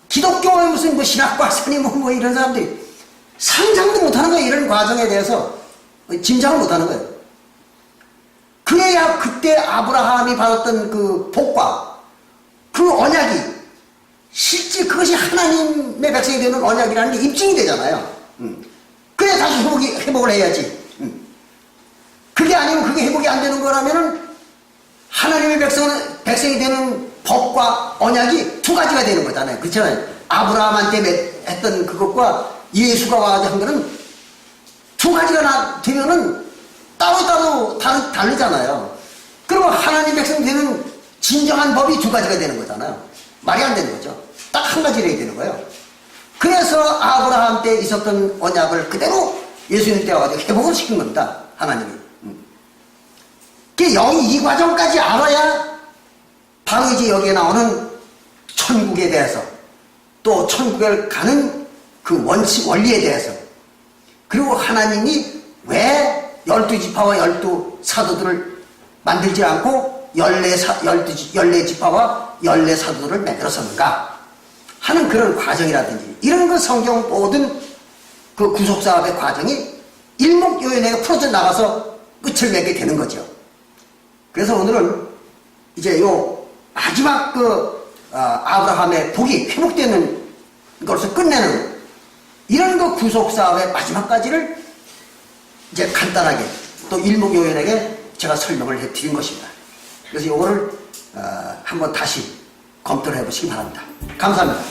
기독교의 무슨 신학박사님 뭐 이런 사람들이 상상도 못하는 거예요. 이런 과정에 대해서 짐작을 못하는 거예요. 그래야 그때 아브라함이 받았던 그 복과 그 언약이 실제 그것이 하나님의 백성이 되는 언약이라는 게 입증이 되잖아요. 그래야 다시 회복을 해야지. 그게 아니면 그게 회복이 안 되는 거라면은 하나님의 백성이 되는 법과 언약이 두 가지가 되는 거잖아요. 그렇잖아요. 아브라함한테 했던 그것과 예수가 와가지고 한 거는 두 가지가 되면은 따로따로 다르잖아요. 그러면 하나님 백성 되는 진정한 법이 두 가지가 되는 거잖아요. 말이 안 되는 거죠. 딱 한 가지로 해야 되는 거예요. 그래서 아브라함 때 있었던 언약을 그대로 예수님 때 와가지고 회복을 시킨 겁니다. 하나님이. 이 과정까지 알아야 바로 이제 여기에 나오는 천국에 대해서 또 천국에 가는 그 원리에 대해서 그리고 하나님이 왜 12지파와 12사도들을 만들지 않고 14지파와 14사도들을 만들었었는가 하는 그런 과정이라든지 이런 그 성경 모든 그 구속사업의 과정이 일목요연하게 풀어져 나가서 끝을 맺게 되는 거죠. 그래서 오늘은 이제 요 마지막 아브라함의 복이 회복되는 것으로 끝내는 이런 그 구속사업의 마지막까지를 이제 간단하게 또 일목요연하게 제가 설명을 해드린 것입니다. 그래서 이거를 한번 다시 검토를 해보시기 바랍니다. 감사합니다.